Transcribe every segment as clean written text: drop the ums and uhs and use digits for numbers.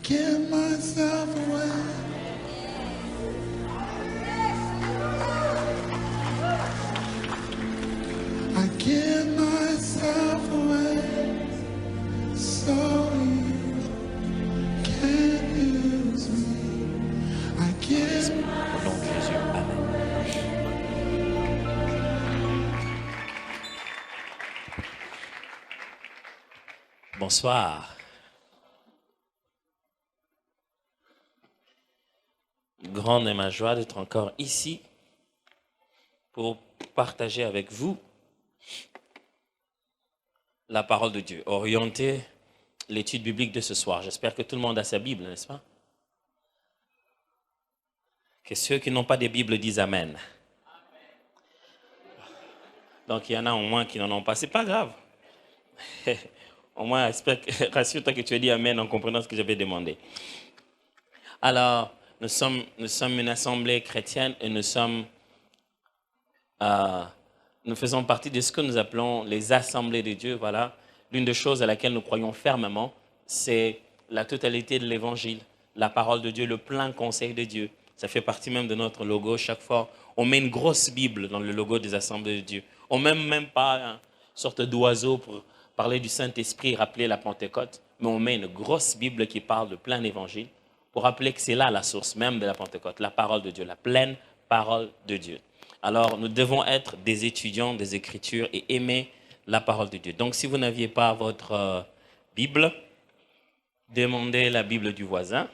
give myself away. I give myself away so you can use me. I give. Au nom de Jésus. Amen. Bonsoir. Grande est ma joie d'être encore ici pour partager avec vous la parole de Dieu, orienter l'étude biblique de ce soir. J'espère que tout le monde a sa Bible, n'est-ce pas? Que ceux qui n'ont pas de Bible disent Amen. Donc il y en a au moins qui n'en ont pas. C'est pas grave. Au moins, rassure-toi que tu as dit Amen en comprenant ce que j'avais demandé. Alors, nous sommes une assemblée chrétienne et nous faisons partie de ce que nous appelons les assemblées de Dieu. Voilà. L'une des choses à laquelle nous croyons fermement, c'est la totalité de l'évangile, la parole de Dieu, le plein conseil de Dieu. Ça fait partie même de notre logo. Chaque fois, on met une grosse Bible dans le logo des assemblées de Dieu. On ne met même pas une sorte d'oiseau pour parler du Saint-Esprit, rappeler la Pentecôte, mais on met une grosse Bible qui parle de plein évangile pour rappeler que c'est là la source même de la Pentecôte, la parole de Dieu, la pleine parole de Dieu. Alors, nous devons être des étudiants des Écritures et aimer la parole de Dieu. Donc, si vous n'aviez pas votre Bible, demandez la Bible du voisin.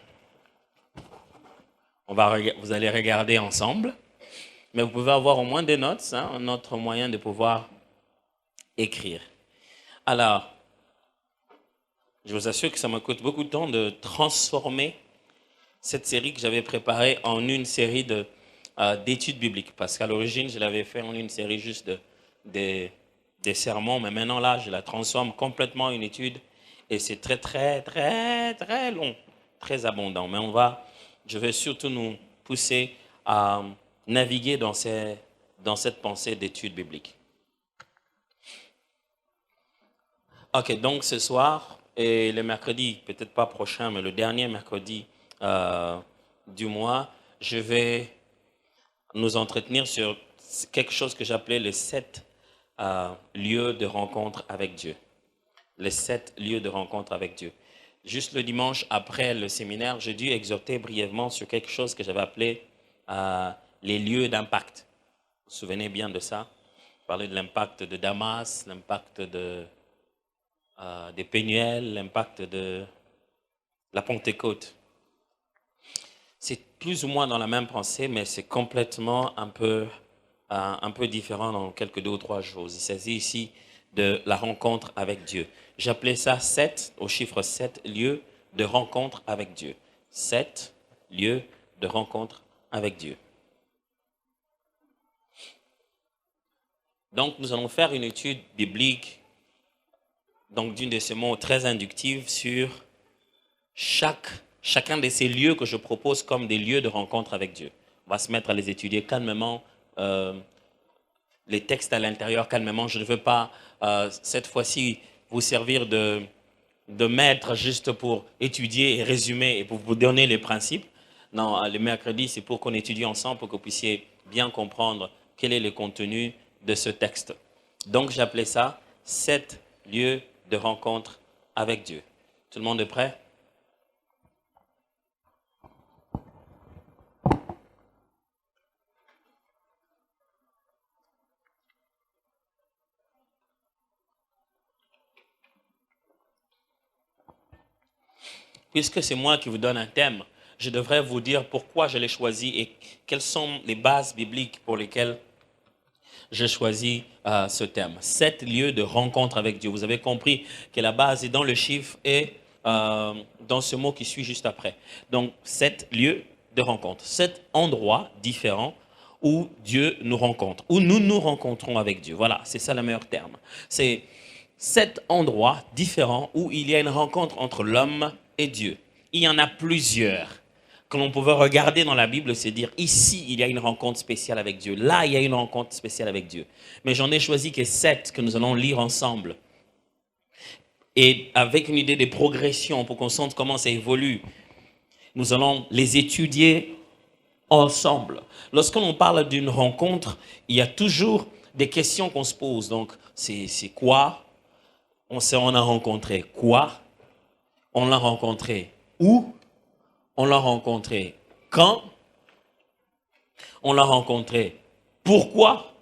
Vous allez regarder ensemble. Mais vous pouvez avoir au moins des notes, un autre moyen de pouvoir écrire. Alors, je vous assure que ça me coûte beaucoup de temps de transformer cette série que j'avais préparée en une série d'études bibliques. Parce qu'à l'origine, je l'avais fait en une série juste des sermons. Mais maintenant, là, je la transforme complètement en une étude. Et c'est très, très, très, très long, très abondant. Mais je vais surtout nous pousser à naviguer dans cette pensée d'études bibliques. Ok, donc ce soir et le mercredi, peut-être pas prochain, mais le dernier mercredi du mois, je vais nous entretenir sur quelque chose que j'appelais les 7 lieux de rencontre avec Dieu. Les 7 lieux de rencontre avec Dieu. Juste le dimanche après le séminaire, j'ai dû exhorter brièvement sur quelque chose que j'avais appelé les lieux d'impact. Vous vous souvenez bien de ça? Parler de l'impact de Damas, l'impact des Pénuels, l'impact de la Pentecôte. C'est plus ou moins dans la même pensée, mais c'est complètement un peu différent dans quelques 2 ou 3 choses. Il s'agit ici de la rencontre avec Dieu. J'appelais ça 7, au chiffre 7, lieux de rencontre avec Dieu. 7 lieux de rencontre avec Dieu. Donc, nous allons faire une étude biblique, donc d'une de ces mots très inductive sur chacun de ces lieux que je propose comme des lieux de rencontre avec Dieu. On va se mettre à les étudier calmement, les textes à l'intérieur calmement. Je ne veux pas cette fois-ci vous servir de maître juste pour étudier et résumer et pour vous donner les principes. Non, le mercredi, c'est pour qu'on étudie ensemble, pour que vous puissiez bien comprendre quel est le contenu de ce texte. Donc, j'appelais ça 7 lieux de rencontre avec Dieu. Tout le monde est prêt? Puisque c'est moi qui vous donne un thème, je devrais vous dire pourquoi je l'ai choisi et quelles sont les bases bibliques pour lesquelles j'ai choisi ce thème. 7 lieux de rencontre avec Dieu. Vous avez compris que la base est dans le chiffre et dans ce mot qui suit juste après. Donc, 7 lieux de rencontre. 7 endroits différents où Dieu nous rencontre, où nous nous rencontrons avec Dieu. Voilà, c'est ça le meilleur terme. C'est 7 endroits différents où il y a une rencontre entre l'homme et Dieu. Il y en a plusieurs que l'on pouvait regarder dans la Bible, c'est dire ici, il y a une rencontre spéciale avec Dieu. Là, il y a une rencontre spéciale avec Dieu. Mais j'en ai choisi que 7 que nous allons lire ensemble. Et avec une idée de progression pour qu'on sente comment ça évolue Nous allons les étudier ensemble. Lorsque l'on parle d'une rencontre, il y a toujours des questions qu'on se pose. Donc, c'est quoi? On a rencontré quoi? On l'a rencontré où? On l'a rencontré quand? On l'a rencontré pourquoi?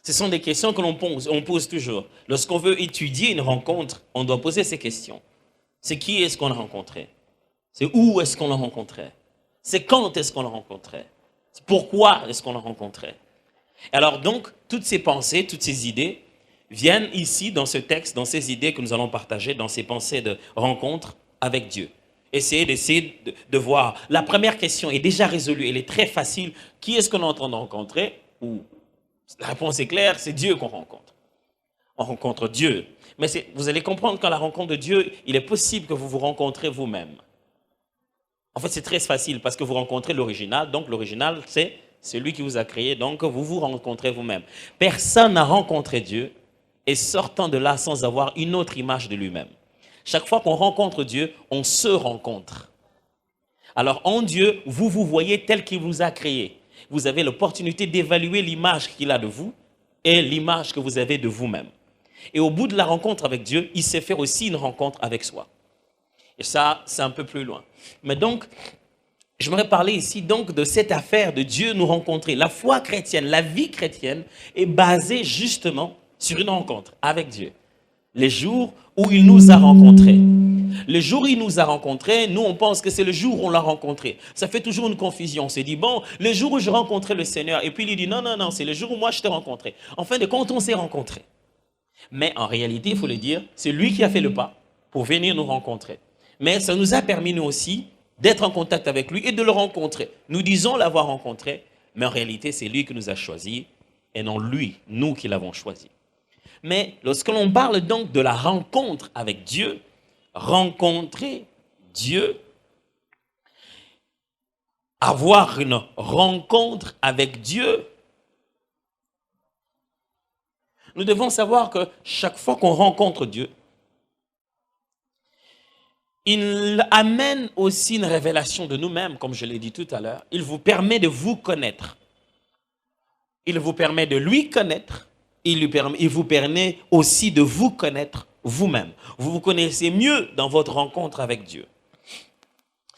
Ce sont des questions que l'on pose toujours. Lorsqu'on veut étudier une rencontre, on doit poser ces questions. C'est qui est-ce qu'on a rencontré? C'est où est-ce qu'on l'a rencontré? C'est quand est-ce qu'on l'a rencontré? Pourquoi est-ce qu'on l'a rencontré? Alors donc, toutes ces pensées, toutes ces idées viennent ici dans ce texte, dans ces idées que nous allons partager, dans ces pensées de rencontre avec Dieu. Essayez de voir. La première question est déjà résolue, elle est très facile. Qui est-ce qu'on est en train de rencontrer? Ou la réponse est claire, c'est Dieu qu'on rencontre. On rencontre Dieu. Mais vous allez comprendre qu'à la rencontre de Dieu, il est possible que vous vous rencontrez vous-même. En fait, c'est très facile parce que vous rencontrez l'original. Donc, l'original, c'est celui qui vous a créé. Donc, vous vous rencontrez vous-même. Personne n'a rencontré Dieu et sortant de là sans avoir une autre image de lui-même. Chaque fois qu'on rencontre Dieu, on se rencontre. Alors, en Dieu, vous vous voyez tel qu'il vous a créé. Vous avez l'opportunité d'évaluer l'image qu'il a de vous et l'image que vous avez de vous-même. Et au bout de la rencontre avec Dieu, il sait faire aussi une rencontre avec soi. Et ça, c'est un peu plus loin. Mais donc, j'aimerais parler ici donc de cette affaire de Dieu nous rencontrer. La foi chrétienne, la vie chrétienne est basée justement sur une rencontre avec Dieu. Les jours où il nous a rencontrés. Le jour où il nous a rencontrés, nous on pense que c'est le jour où on l'a rencontré. Ça fait toujours une confusion. On se dit, bon, le jour où je rencontrais le Seigneur, et puis il dit, non, non, non, c'est le jour où moi je t'ai rencontré. En fin de compte, on s'est rencontrés. Mais en réalité, il faut le dire, c'est lui qui a fait le pas pour venir nous rencontrer. Mais ça nous a permis, nous aussi, d'être en contact avec lui et de le rencontrer. Nous disons l'avoir rencontré, mais en réalité, c'est lui qui nous a choisis et non lui, nous qui l'avons choisi. Mais lorsque l'on parle donc de la rencontre avec Dieu, rencontrer Dieu, avoir une rencontre avec Dieu, nous devons savoir que chaque fois qu'on rencontre Dieu, il amène aussi une révélation de nous-mêmes, comme je l'ai dit tout à l'heure. Il vous permet de vous connaître. Il vous permet de lui connaître. Il vous permet aussi de vous connaître vous-même. Vous vous connaissez mieux dans votre rencontre avec Dieu.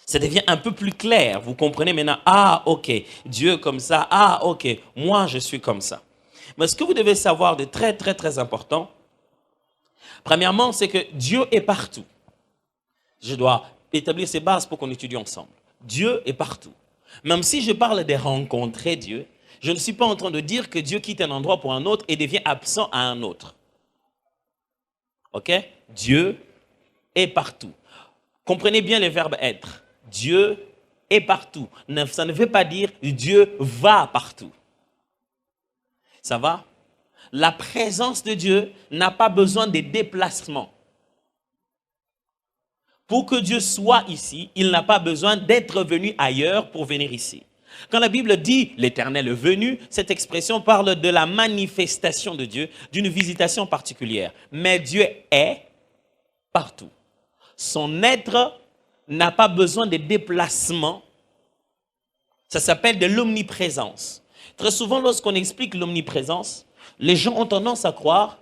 Ça devient un peu plus clair. Vous comprenez maintenant, ah ok, Dieu comme ça, ah ok, moi je suis comme ça. Mais ce que vous devez savoir de très très très important, premièrement, c'est que Dieu est partout. Je dois établir ces bases pour qu'on étudie ensemble. Dieu est partout. Même si je parle de rencontrer Dieu, je ne suis pas en train de dire que Dieu quitte un endroit pour un autre et devient absent à un autre. Ok? Dieu est partout. Comprenez bien le verbe être. Dieu est partout. Ça ne veut pas dire Dieu va partout. Ça va? La présence de Dieu n'a pas besoin de déplacement. Pour que Dieu soit ici, il n'a pas besoin d'être venu ailleurs pour venir ici. Quand la Bible dit « l'Éternel est venu », cette expression parle de la manifestation de Dieu, d'une visitation particulière. Mais Dieu est partout. Son être n'a pas besoin de déplacement. Ça s'appelle de l'omniprésence. Très souvent, lorsqu'on explique l'omniprésence, les gens ont tendance à croire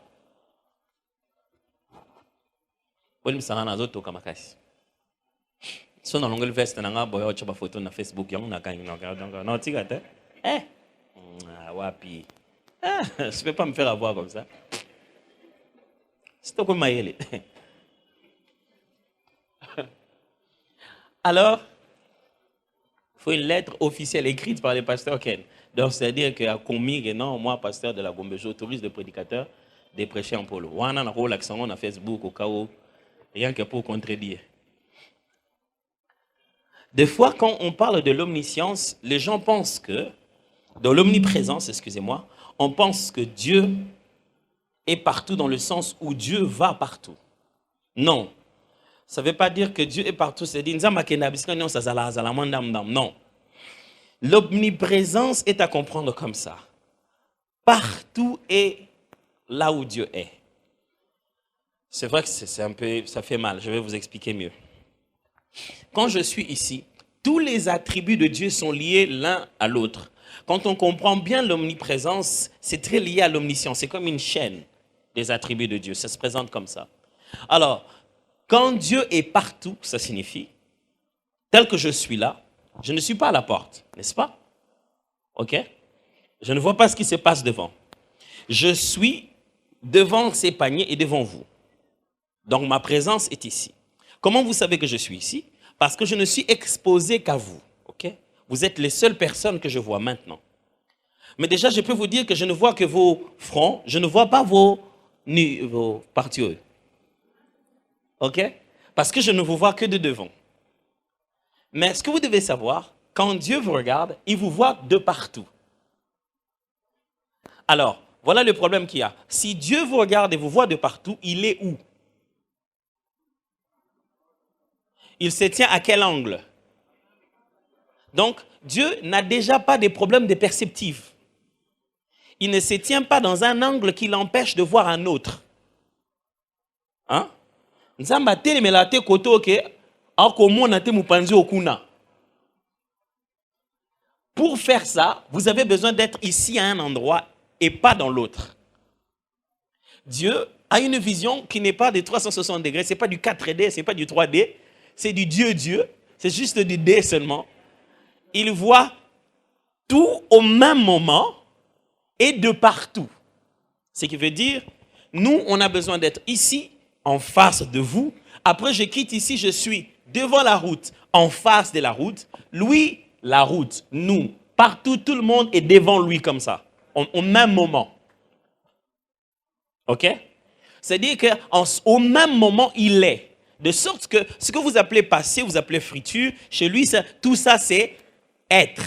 so na longue veste na nga boyo choba photo na Facebook yangu na kanga na tika te wapi je peux pas me faire avoir comme ça c'est comme maïle. Alors il faut une lettre officielle écrite par le pasteur Ken. Donc c'est-à-dire qu'à commis non, moi pasteur de la Gombe, j'autorise le prédicateur de prêcher en polo. Wana na ko l'accent na Facebook au cas où rien que pour contredire. Des fois, quand on parle de l'omniscience, les gens pensent que, dans l'omniprésence, excusez-moi, on pense que Dieu est partout dans le sens où Dieu va partout. Non. Ça ne veut pas dire que Dieu est partout. C'est dire, non. L'omniprésence est à comprendre comme ça. Partout est là où Dieu est. C'est vrai que c'est un peu, ça fait mal. Je vais vous expliquer mieux. Quand je suis ici, Tous les attributs de Dieu sont liés l'un à l'autre. Quand on comprend bien l'omniprésence, c'est très lié à l'omniscience. C'est comme une chaîne des attributs de Dieu. Ça se présente comme ça. Alors, quand Dieu est partout, ça signifie, tel que je suis là, je ne suis pas à la porte, n'est-ce pas? OK? Je ne vois pas ce qui se passe devant. Je suis devant ces paniers et devant vous. Donc ma présence est ici. Comment vous savez que je suis ici? Parce que je ne suis exposé qu'à vous. OK? Vous êtes les seules personnes que je vois maintenant. Mais déjà, je peux vous dire que je ne vois que vos fronts, je ne vois pas vos parties. OK? Parce que je ne vous vois que de devant. Mais ce que vous devez savoir, quand Dieu vous regarde, il vous voit de partout. Alors, voilà le problème qu'il y a. Si Dieu vous regarde et vous voit de partout, il est où? Il se tient à quel angle? Donc, Dieu n'a déjà pas de problème de perceptive. Il ne se tient pas dans un angle qui l'empêche de voir un autre. Hein? Pour faire ça, vous avez besoin d'être ici à un endroit et pas dans l'autre. Dieu a une vision qui n'est pas de 360 degrés, ce n'est pas du 4D, ce n'est pas du 3D, c'est du Dieu, c'est juste du D seulement. Il voit tout au même moment et de partout. Ce qui veut dire, nous, on a besoin d'être ici, en face de vous. Après, je quitte ici, je suis devant la route, en face de la route. Lui, la route, nous, partout, tout le monde est devant lui comme ça, au même moment. OK? C'est-à-dire qu'au même moment, il est. De sorte que ce que vous appelez passé, vous appelez friture, chez lui, tout ça, c'est être.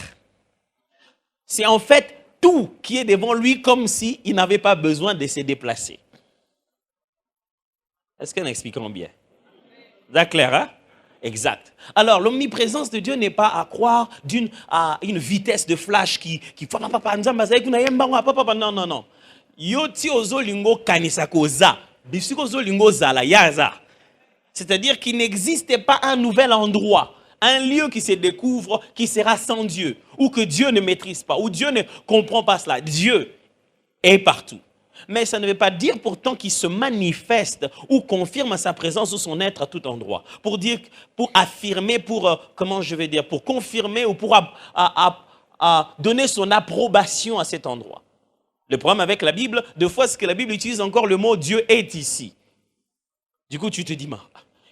C'est en fait tout qui est devant lui comme s'il n'avait pas besoin de se déplacer. Est-ce qu'en expliquant bien? C'est clair, hein? Exact. Alors, l'omniprésence de Dieu n'est pas à croire à une vitesse de flash qui non, non, non. C'est-à-dire qu'il n'existait pas un nouvel endroit, un lieu qui se découvre, qui sera sans Dieu, ou que Dieu ne maîtrise pas, ou Dieu ne comprend pas cela. Dieu est partout. Mais ça ne veut pas dire pourtant qu'il se manifeste ou confirme sa présence ou son être à tout endroit. Pour dire, pour affirmer, comment je vais dire, pour confirmer ou pour donner son approbation à cet endroit. Le problème avec la Bible, deux fois, c'est que la Bible utilise encore le mot Dieu est ici. Du coup, tu te dis,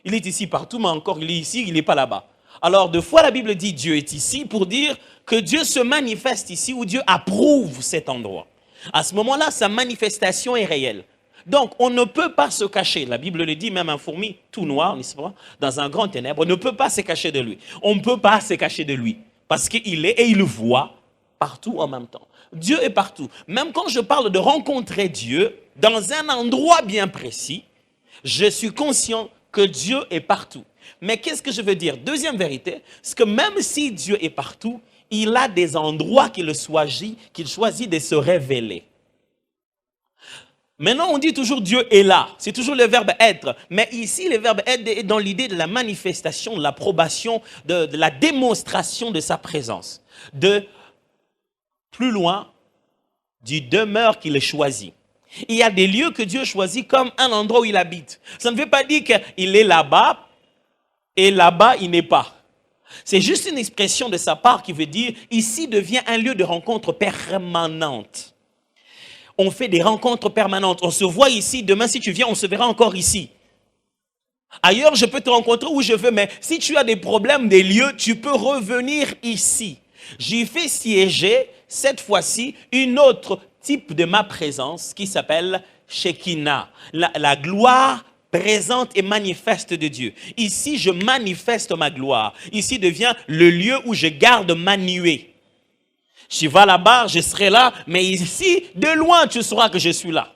il est ici partout, mais encore il est ici, il n'est pas là-bas. Alors, deux fois, la Bible dit Dieu est ici pour dire que Dieu se manifeste ici ou Dieu approuve cet endroit. À ce moment-là, sa manifestation est réelle. Donc, on ne peut pas se cacher. La Bible le dit, même un fourmi tout noir, n'est-ce pas, dans un grand ténèbre, on ne peut pas se cacher de lui. On ne peut pas se cacher de lui. Parce qu'il est et il voit partout en même temps. Dieu est partout. Même quand je parle de rencontrer Dieu dans un endroit bien précis, je suis conscient que Dieu est partout. Mais qu'est-ce que je veux dire? Deuxième vérité, c'est que même si Dieu est partout, il a des endroits qu'il choisit de se révéler. Maintenant, on dit toujours Dieu est là. C'est toujours le verbe être. Mais ici, le verbe être est dans l'idée de la manifestation, de l'approbation, de la démonstration de sa présence. De plus loin, du demeure qu'il choisit. Il y a des lieux que Dieu choisit comme un endroit où il habite. Ça ne veut pas dire qu'il est là-bas et là-bas, il n'est pas. C'est juste une expression de sa part qui veut dire ici devient un lieu de rencontre permanente. On fait des rencontres permanentes. On se voit ici. Demain, si tu viens, on se verra encore ici. Ailleurs, je peux te rencontrer où je veux, mais si tu as des problèmes, des lieux, tu peux revenir ici. J'y fais siéger, cette fois-ci, une autre type de ma présence qui s'appelle Shekinah, la gloire présente et manifeste de Dieu. Ici, je manifeste ma gloire. Ici devient le lieu où je garde ma nuée. Je vais là-bas, je serai là, mais ici, de loin, tu sauras que je suis là.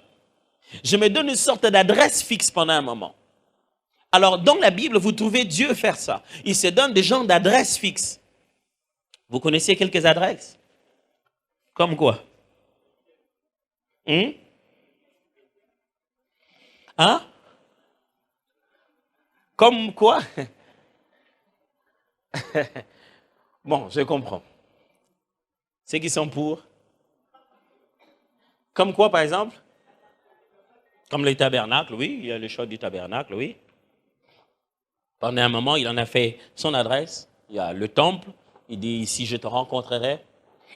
Je me donne une sorte d'adresse fixe pendant un moment. Alors, dans la Bible, vous trouvez Dieu faire ça. Il se donne des genres d'adresses fixes. Vous connaissez quelques adresses? Comme quoi? Hein? Comme quoi? Bon, je comprends. Ceux qui sont pour. Comme quoi, par exemple? Comme les tabernacles, oui, il y a le choix du tabernacle, oui. Pendant un moment, il en a fait son adresse. Il y a le temple. Il dit, ici, je te rencontrerai.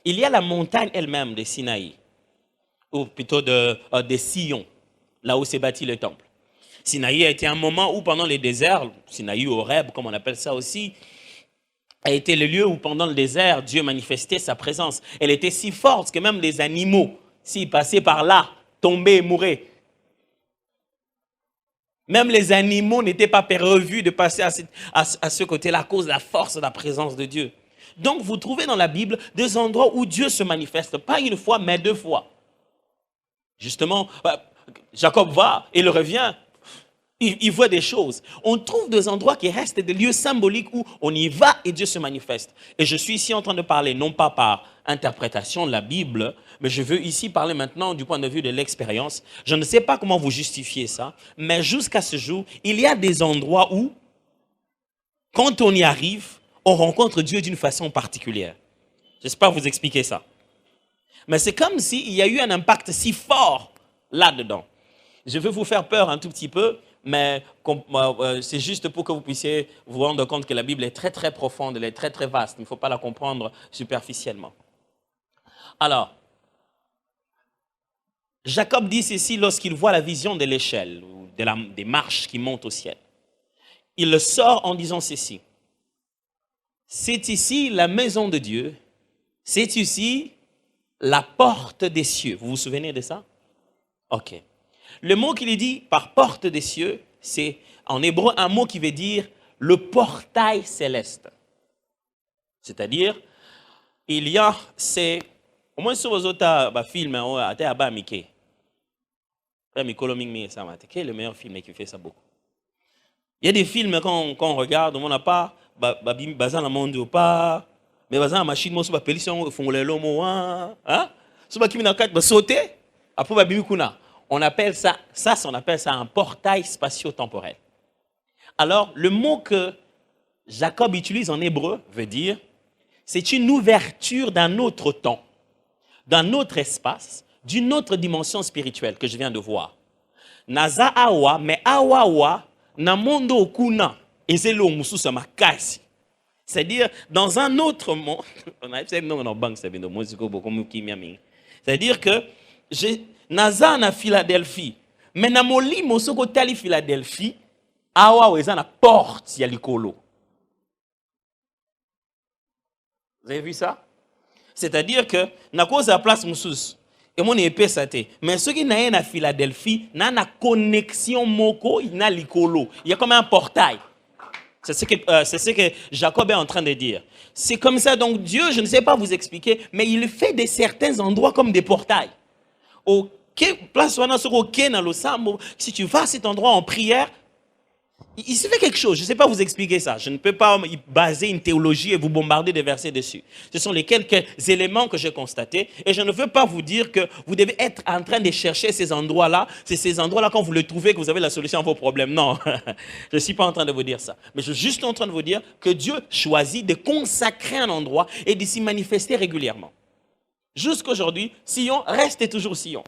Il y a la montagne elle-même de Sinaï, ou plutôt de Sion, là où s'est bâti le temple. Sinaï a été un moment où, pendant les déserts, Sinaï ou Horeb, comme on appelle ça aussi, a été le lieu où, pendant le désert, Dieu manifestait sa présence. Elle était si forte que même les animaux, s'ils passaient par là, tombaient et mouraient. Même les animaux n'étaient pas prévus de passer à ce côté-là à cause de la force de la présence de Dieu. Donc, vous trouvez dans la Bible des endroits où Dieu se manifeste, pas une fois, mais deux fois. Justement, Jacob va, il revient, il voit des choses. On trouve des endroits qui restent des lieux symboliques où on y va et Dieu se manifeste. Et je suis ici en train de parler, non pas par interprétation de la Bible, mais je veux ici parler maintenant du point de vue de l'expérience. Je ne sais pas comment vous justifiez ça, mais jusqu'à ce jour, il y a des endroits où, quand on y arrive, on rencontre Dieu d'une façon particulière. J'espère vous expliquer ça. Mais c'est comme s'il y a eu un impact si fort là-dedans. Je veux vous faire peur un tout petit peu, mais c'est juste pour que vous puissiez vous rendre compte que la Bible est très très profonde, elle est très très vaste. Il ne faut pas la comprendre superficiellement. Alors, Jacob dit ceci lorsqu'il voit la vision de l'échelle, ou des marches qui montent au ciel. Il le sort en disant ceci. C'est ici la maison de Dieu, c'est ici la porte des cieux. Vous vous souvenez de ça? Ok. Le mot qu'il dit par porte des cieux, c'est en hébreu un mot qui veut dire le portail céleste. C'est-à-dire, il y a ces... Au moins sur vos autres films, à Théaba Mickey. Quel est le meilleur film qui fait ça beaucoup? Il y a des films quand on regarde, on n'a pas... Bazan la monde ou pas, mais bazan la machine, moi, sur la pélition, font les lomo, hein? Sur la kimina kat, sauter, après, babimikuna. On appelle ça un portail spatio-temporel. Alors, le mot que Jacob utilise en hébreu veut dire, c'est une ouverture d'un autre temps, d'un autre espace, d'une autre dimension spirituelle que je viens de voir. Naza awa, mais awawa, na mondo okuna. C'est-à-dire, dans un autre monde, c'est-à-dire que Naza na Philadelphie, mais na moli mosoko tali Philadelphie, awa weza na porte ya likolo. Vous avez vu ça? C'est-à-dire que na cause à place moussous, et mon épée saté, mais ceux qui n'aient na Philadelphie, na connexion moko, il na likolo. Il y a comme un portail. C'est ce que Jacob est en train de dire. C'est comme ça, donc Dieu, je ne sais pas vous expliquer, mais il fait de certains endroits comme des portails. Si tu vas à cet endroit en prière, il se fait quelque chose. Je ne sais pas vous expliquer ça. Je ne peux pas baser une théologie et vous bombarder des versets dessus. Ce sont les quelques éléments que j'ai constatés. Et je ne veux pas vous dire que vous devez être en train de chercher ces endroits-là. C'est ces endroits-là, quand vous le trouvez, que vous avez la solution à vos problèmes. Non, je ne suis pas en train de vous dire ça. Mais je suis juste en train de vous dire que Dieu choisit de consacrer un endroit et de s'y manifester régulièrement. Jusqu'aujourd'hui, Sion reste toujours Sion.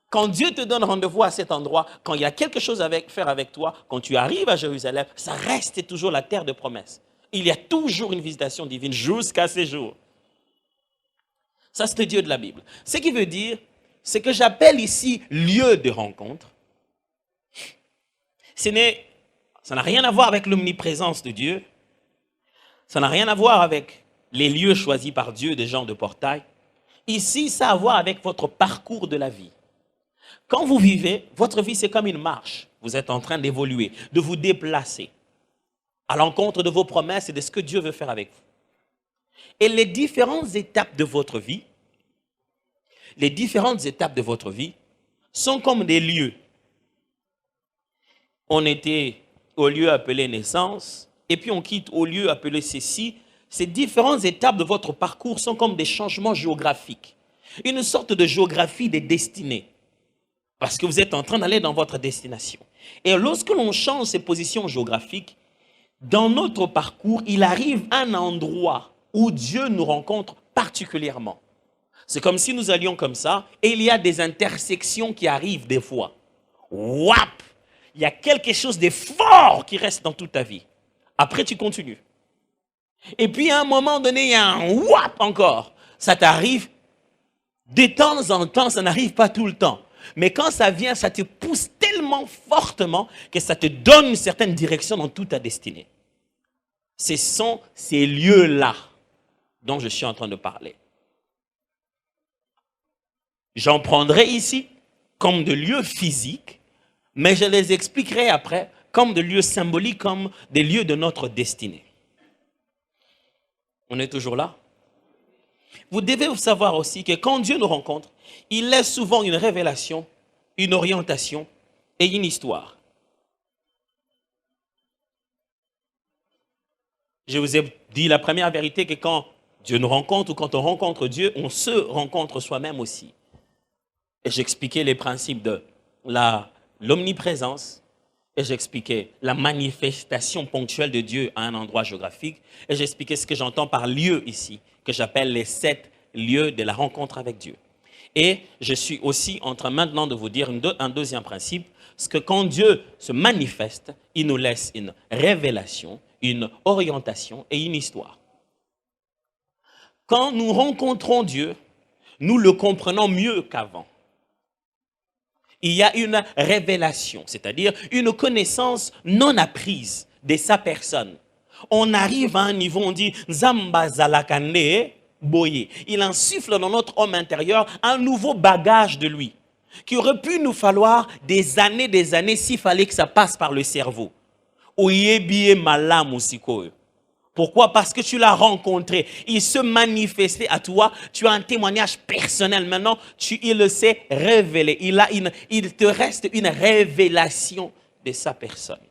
Quand Dieu te donne rendez-vous à cet endroit, quand il y a quelque chose à faire avec toi, quand tu arrives à Jérusalem, ça reste toujours la terre de promesse. Il y a toujours une visitation divine jusqu'à ces jours. Ça, c'est le Dieu de la Bible. Ce qui veut dire, c'est que j'appelle ici lieu de rencontre. Ça n'a rien à voir avec l'omniprésence de Dieu. Ça n'a rien à voir avec les lieux choisis par Dieu, des gens de portail. Ici, ça a à voir avec votre parcours de la vie. Quand vous vivez, votre vie, c'est comme une marche. Vous êtes en train d'évoluer, de vous déplacer à l'encontre de vos promesses et de ce que Dieu veut faire avec vous. Et les différentes étapes de votre vie, sont comme des lieux. On était au lieu appelé naissance, et puis on quitte au lieu appelé ceci. Ces différentes étapes de votre parcours sont comme des changements géographiques. Une sorte de géographie des destinées. Parce que vous êtes en train d'aller dans votre destination. Et lorsque l'on change ces positions géographiques, dans notre parcours, il arrive un endroit où Dieu nous rencontre particulièrement. C'est comme si nous allions comme ça et il y a des intersections qui arrivent des fois. Wap! Il y a quelque chose de fort qui reste dans toute ta vie. Après, tu continues. Et puis, à un moment donné, il y a un wap encore. Ça t'arrive de temps en temps, ça n'arrive pas tout le temps. Mais quand ça vient, ça te pousse tellement fortement que ça te donne une certaine direction dans toute ta destinée. Ce sont ces lieux-là dont je suis en train de parler. J'en prendrai ici comme de lieux physiques, mais je les expliquerai après comme de lieux symboliques, comme des lieux de notre destinée. On est toujours là? Vous devez savoir aussi que quand Dieu nous rencontre, il laisse souvent une révélation, une orientation et une histoire. Je vous ai dit la première vérité que quand Dieu nous rencontre ou quand on rencontre Dieu, on se rencontre soi-même aussi. Et j'expliquais les principes de l'omniprésence et j'expliquais la manifestation ponctuelle de Dieu à un endroit géographique et j'expliquais ce que j'entends par lieu ici, que j'appelle les 7 lieux de la rencontre avec Dieu. Et je suis aussi en train maintenant de vous dire un deuxième principe, c'est que quand Dieu se manifeste, il nous laisse une révélation, une orientation et une histoire. Quand nous rencontrons Dieu, nous le comprenons mieux qu'avant. Il y a une révélation, c'est-à-dire une connaissance non apprise de sa personne. On arrive à un niveau, on dit Zamba Zalakane Boye. Il insuffle dans notre homme intérieur un nouveau bagage de lui, qui aurait pu nous falloir des années s'il fallait que ça passe par le cerveau. Oyebiye malam usiko. Pourquoi? Parce que tu l'as rencontré. Il se manifestait à toi. Tu as un témoignage personnel. Maintenant, il le sait révéler. Il te reste une révélation de sa personne.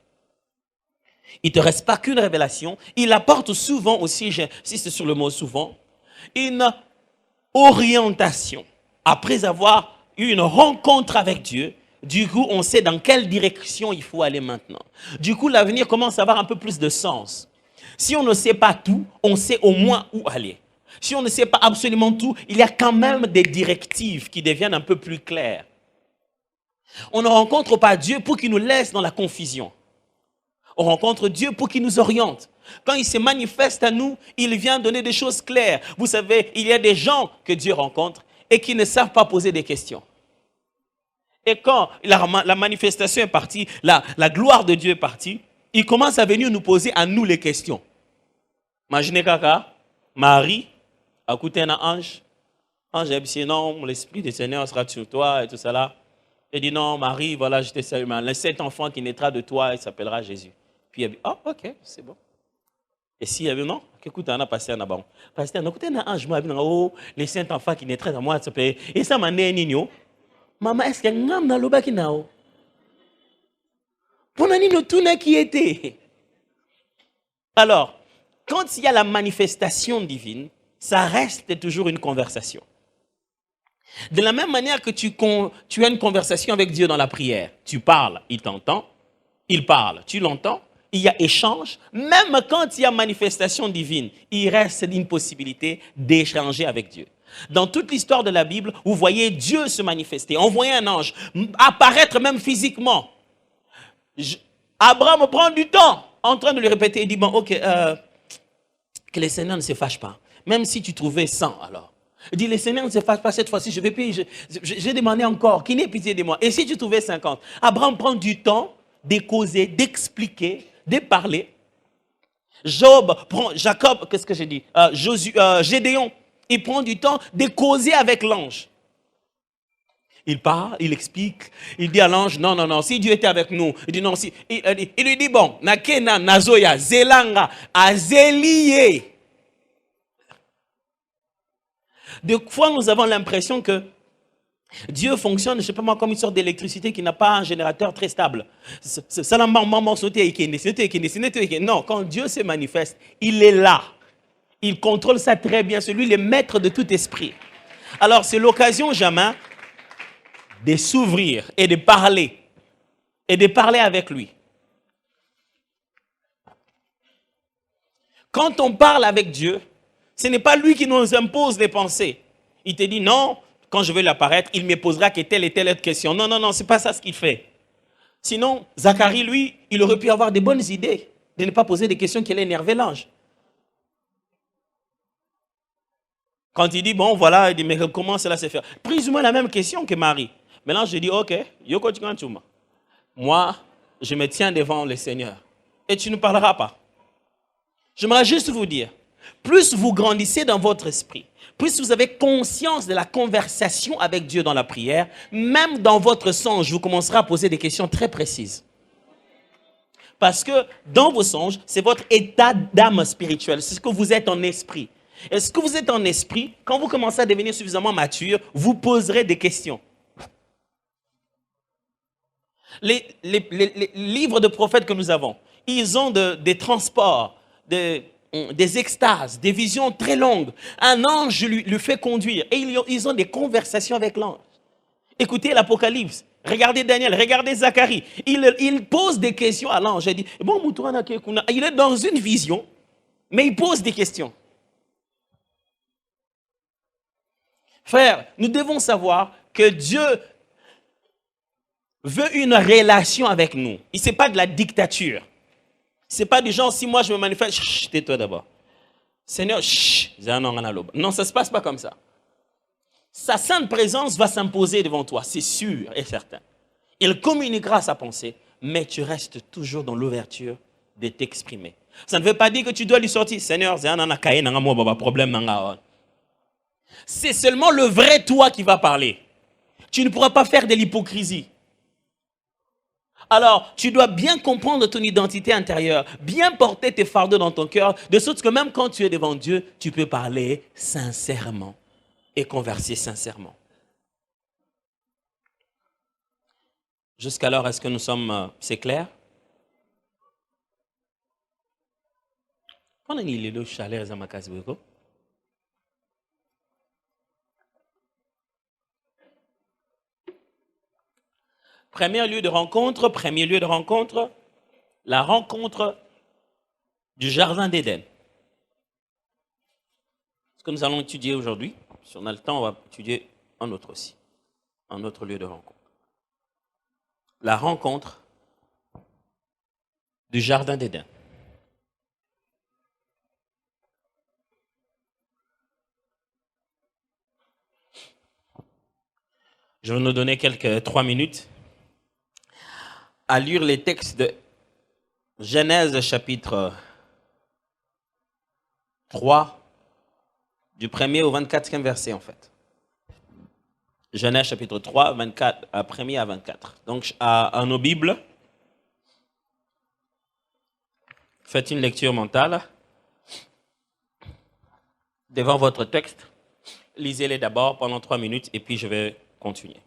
Il ne te reste pas qu'une révélation. Il apporte souvent aussi, j'insiste sur le mot souvent, une orientation. Après avoir eu une rencontre avec Dieu, du coup, on sait dans quelle direction il faut aller maintenant. Du coup, l'avenir commence à avoir un peu plus de sens. Si on ne sait pas tout, on sait au moins où aller. Si on ne sait pas absolument tout, il y a quand même des directives qui deviennent un peu plus claires. On ne rencontre pas Dieu pour qu'il nous laisse dans la confusion. On rencontre Dieu pour qu'il nous oriente. Quand il se manifeste à nous, il vient donner des choses claires. Vous savez, il y a des gens que Dieu rencontre et qui ne savent pas poser des questions. Et quand la manifestation est partie, la gloire de Dieu est partie, il commence à venir nous poser à nous les questions. Imaginez Kaka, Marie, a écouté un ange. Ange a dit non, l'Esprit du Seigneur sera sur toi et tout ça là. Il dit non, Marie, voilà, je te salue. Le cet enfant qui naîtra de toi, il s'appellera Jésus. Puis il a dit, oh, ok, c'est bon. Et s'il y avait non, écoute, on a passé un abon. Parce qu'on a écouté un ange, moi, oh, le saint enfant qui naîtra de moi, ça s'appelle. Et ça m'a dit, Nino, maman, est-ce qu'il y a un homme dans le bas qui n'a? Pour nous, tout n'est qui était. Alors, quand il y a la manifestation divine, ça reste toujours une conversation. De la même manière que tu as une conversation avec Dieu dans la prière, tu parles, il t'entend, il parle, tu l'entends, il y a échange. Même quand il y a manifestation divine, il reste une possibilité d'échanger avec Dieu. Dans toute l'histoire de la Bible, vous voyez Dieu se manifester, envoyer un ange, apparaître même physiquement. Abraham prend du temps en train de lui répéter, il dit, bon, ok, que le Seigneur ne se fâche pas. Même si tu trouvais 100, alors. Il dit, le Seigneur ne se fâche pas cette fois-ci, je vais payer, j'ai demandé encore, qu'il n'ait pitié de moi. Et si tu trouvais 50, Abraham prend du temps de causer, d'expliquer, de parler. Jacob, qu'est-ce que j'ai dit? Gédéon, il prend du temps de causer avec l'ange. Il parle, il explique, il dit à l'ange, non, non, non, si Dieu était avec nous, il dit non, si, il lui dit, bon, nakena, nazoya, zelanga, azeliye. Des fois, nous avons l'impression que Dieu fonctionne, je ne sais pas moi, comme une sorte d'électricité qui n'a pas un générateur très stable. Non, quand Dieu se manifeste, il est là. Il contrôle ça très bien. C'est lui le maître de tout esprit. Alors, c'est l'occasion jamais de s'ouvrir et de parler. Et de parler avec lui. Quand on parle avec Dieu, Ce n'est pas lui qui nous impose les pensées. Il te dit non, quand je vais l'apparaître, il me posera que telle et telle autre question. Non, non, non, ce n'est pas ça ce qu'il fait. Sinon, Zacharie, lui, il aurait pu avoir des bonnes idées, de ne pas poser des questions qui allaient énerver l'ange. Quand il dit, bon, voilà, il dit, mais comment cela se fait? Plus ou moins la même question que Marie. Maintenant, je dis, ok, moi, je me tiens devant le Seigneur. Et tu ne parleras pas. J'aimerais juste vous dire, plus vous grandissez dans votre esprit, plus vous avez conscience de la conversation avec Dieu dans la prière, même dans votre songe, vous commencerez à poser des questions très précises. Parce que dans vos songes, c'est votre état d'âme spirituelle, c'est ce que vous êtes en esprit. Et ce que vous êtes en esprit, quand vous commencez à devenir suffisamment mature, vous poserez des questions. Les livres de prophètes que nous avons, ils ont des transports, des extases, des visions très longues. Un ange lui fait conduire et ils ont des conversations avec l'ange. Écoutez l'Apocalypse, regardez Daniel, regardez Zacharie. Il pose des questions à l'ange. Il dit, bon, il est dans une vision, mais il pose des questions. Frère, nous devons savoir que Dieu veut une relation avec nous. Ce n'est pas de la dictature. Ce n'est pas du genre, si moi je me manifeste, chut, tais-toi d'abord. Seigneur, chut, non, ça ne se passe pas comme ça. Sa sainte présence va s'imposer devant toi, c'est sûr et certain. Il communiquera sa pensée, mais tu restes toujours dans l'ouverture de t'exprimer. Ça ne veut pas dire que tu dois lui sortir, Seigneur, c'est seulement le vrai toi qui va parler. Tu ne pourras pas faire de l'hypocrisie. Alors, tu dois bien comprendre ton identité intérieure, bien porter tes fardeaux dans ton cœur, de sorte que même quand tu es devant Dieu, tu peux parler sincèrement et converser sincèrement. Jusqu'alors, est-ce que nous sommes, c'est clair? Premier lieu de rencontre, la rencontre du jardin d'Éden. Ce que nous allons étudier aujourd'hui, si on a le temps, on va étudier un autre aussi, un autre lieu de rencontre. La rencontre du jardin d'Éden. Je vais nous donner quelques 3 minutes à lire les textes de Genèse chapitre 3, du 1er au 24e verset en fait. Genèse chapitre 3, 24, 1er à 24. Donc à nos Bibles, faites une lecture mentale devant votre texte. Lisez-les d'abord pendant 3 minutes et puis je vais continuer.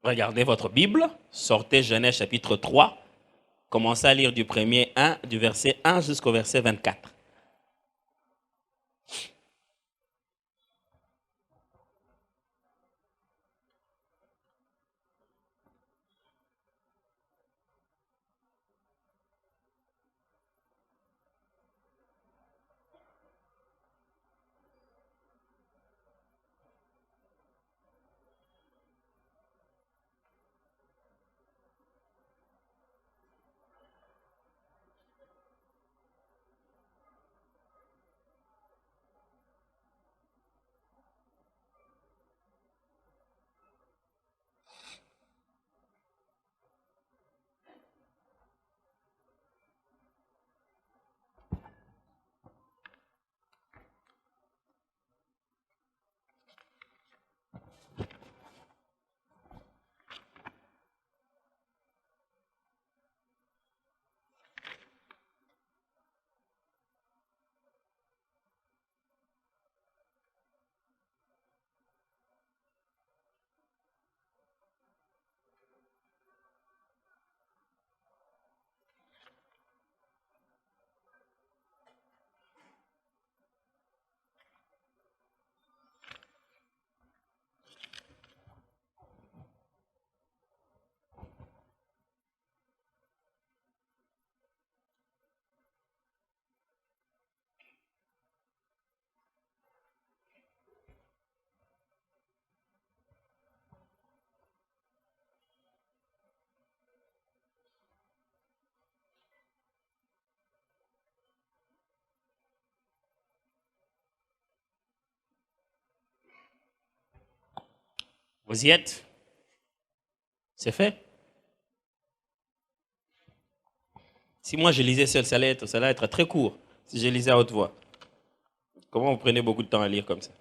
Regardez votre Bible, sortez Genèse chapitre 3, commencez à lire du verset 1 jusqu'au verset 24. Vous y êtes? C'est fait? Si moi je lisais seul, ça allait être très court. Si je lisais à haute voix. Comment vous prenez beaucoup de temps à lire comme ça?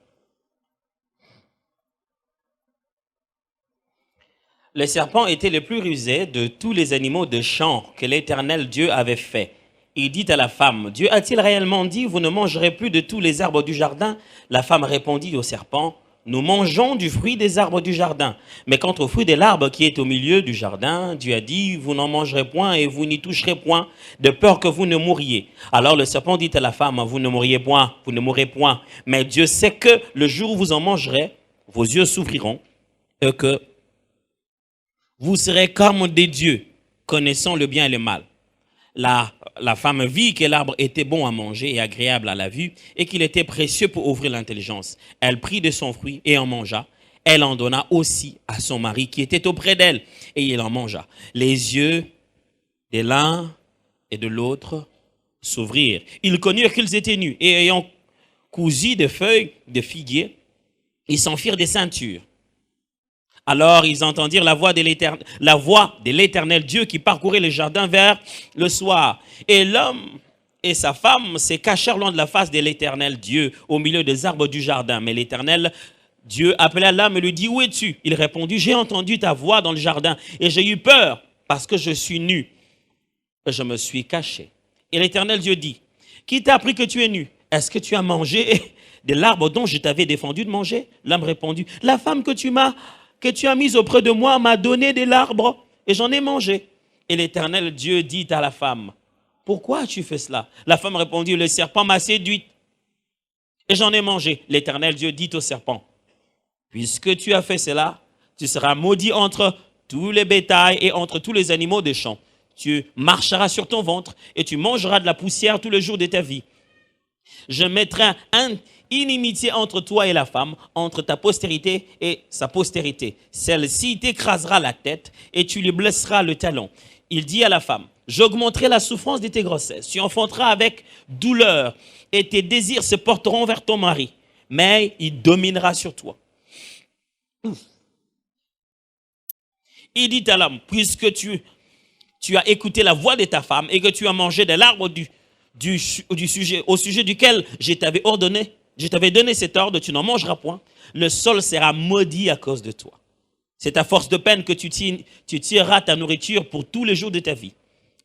Le serpent était le plus rusé de tous les animaux de champ que l'Éternel Dieu avait fait. Il dit à la femme, Dieu a-t-il réellement dit, vous ne mangerez plus de tous les arbres du jardin? La femme répondit au serpent, nous mangeons du fruit des arbres du jardin. Mais quant au fruit de l'arbre qui est au milieu du jardin, Dieu a dit, vous n'en mangerez point et vous n'y toucherez point, de peur que vous ne mouriez. Alors le serpent dit à la femme, vous ne mourriez point, vous ne mourrez point. Mais Dieu sait que le jour où vous en mangerez, vos yeux s'ouvriront et que vous serez comme des dieux, connaissant le bien et le mal. La femme vit que l'arbre était bon à manger et agréable à la vue et qu'il était précieux pour ouvrir l'intelligence. Elle prit de son fruit et en mangea. Elle en donna aussi à son mari qui était auprès d'elle et il en mangea. Les yeux de l'un et de l'autre s'ouvrirent. Ils connurent qu'ils étaient nus et ayant cousu des feuilles de figuier, ils s'en firent des ceintures. Alors ils entendirent la voix de l'Éternel Dieu qui parcourait le jardin vers le soir. Et l'homme et sa femme se cachèrent loin de la face de l'Éternel Dieu au milieu des arbres du jardin. Mais l'Éternel Dieu appela l'homme et lui dit, où es-tu? Il répondit, j'ai entendu ta voix dans le jardin et j'ai eu peur parce que je suis nu et je me suis caché. Et l'Éternel Dieu dit, qui t'a appris que tu es nu? Est-ce que tu as mangé de l'arbre dont je t'avais défendu de manger? L'homme répondit, la femme que tu as mise auprès de moi m'a donné de l'arbre et j'en ai mangé. Et l'Éternel Dieu dit à la femme, pourquoi as-tu fait cela? La femme répondit, le serpent m'a séduite et j'en ai mangé. L'Éternel Dieu dit au serpent, puisque tu as fait cela, tu seras maudit entre tous les bétails et entre tous les animaux des champs. Tu marcheras sur ton ventre et tu mangeras de la poussière tous les jours de ta vie. Je mettrai inimitié entre toi et la femme, entre ta postérité et sa postérité. Celle-ci t'écrasera la tête et tu lui blesseras le talon. Il dit à la femme, j'augmenterai la souffrance de tes grossesses. Tu enfanteras avec douleur et tes désirs se porteront vers ton mari, mais il dominera sur toi. Il dit à l'homme, puisque tu as écouté la voix de ta femme et que tu as mangé de l'arbre au sujet duquel je t'avais donné cet ordre, tu n'en mangeras point, le sol sera maudit à cause de toi. C'est à force de peine que tu tireras ta nourriture pour tous les jours de ta vie.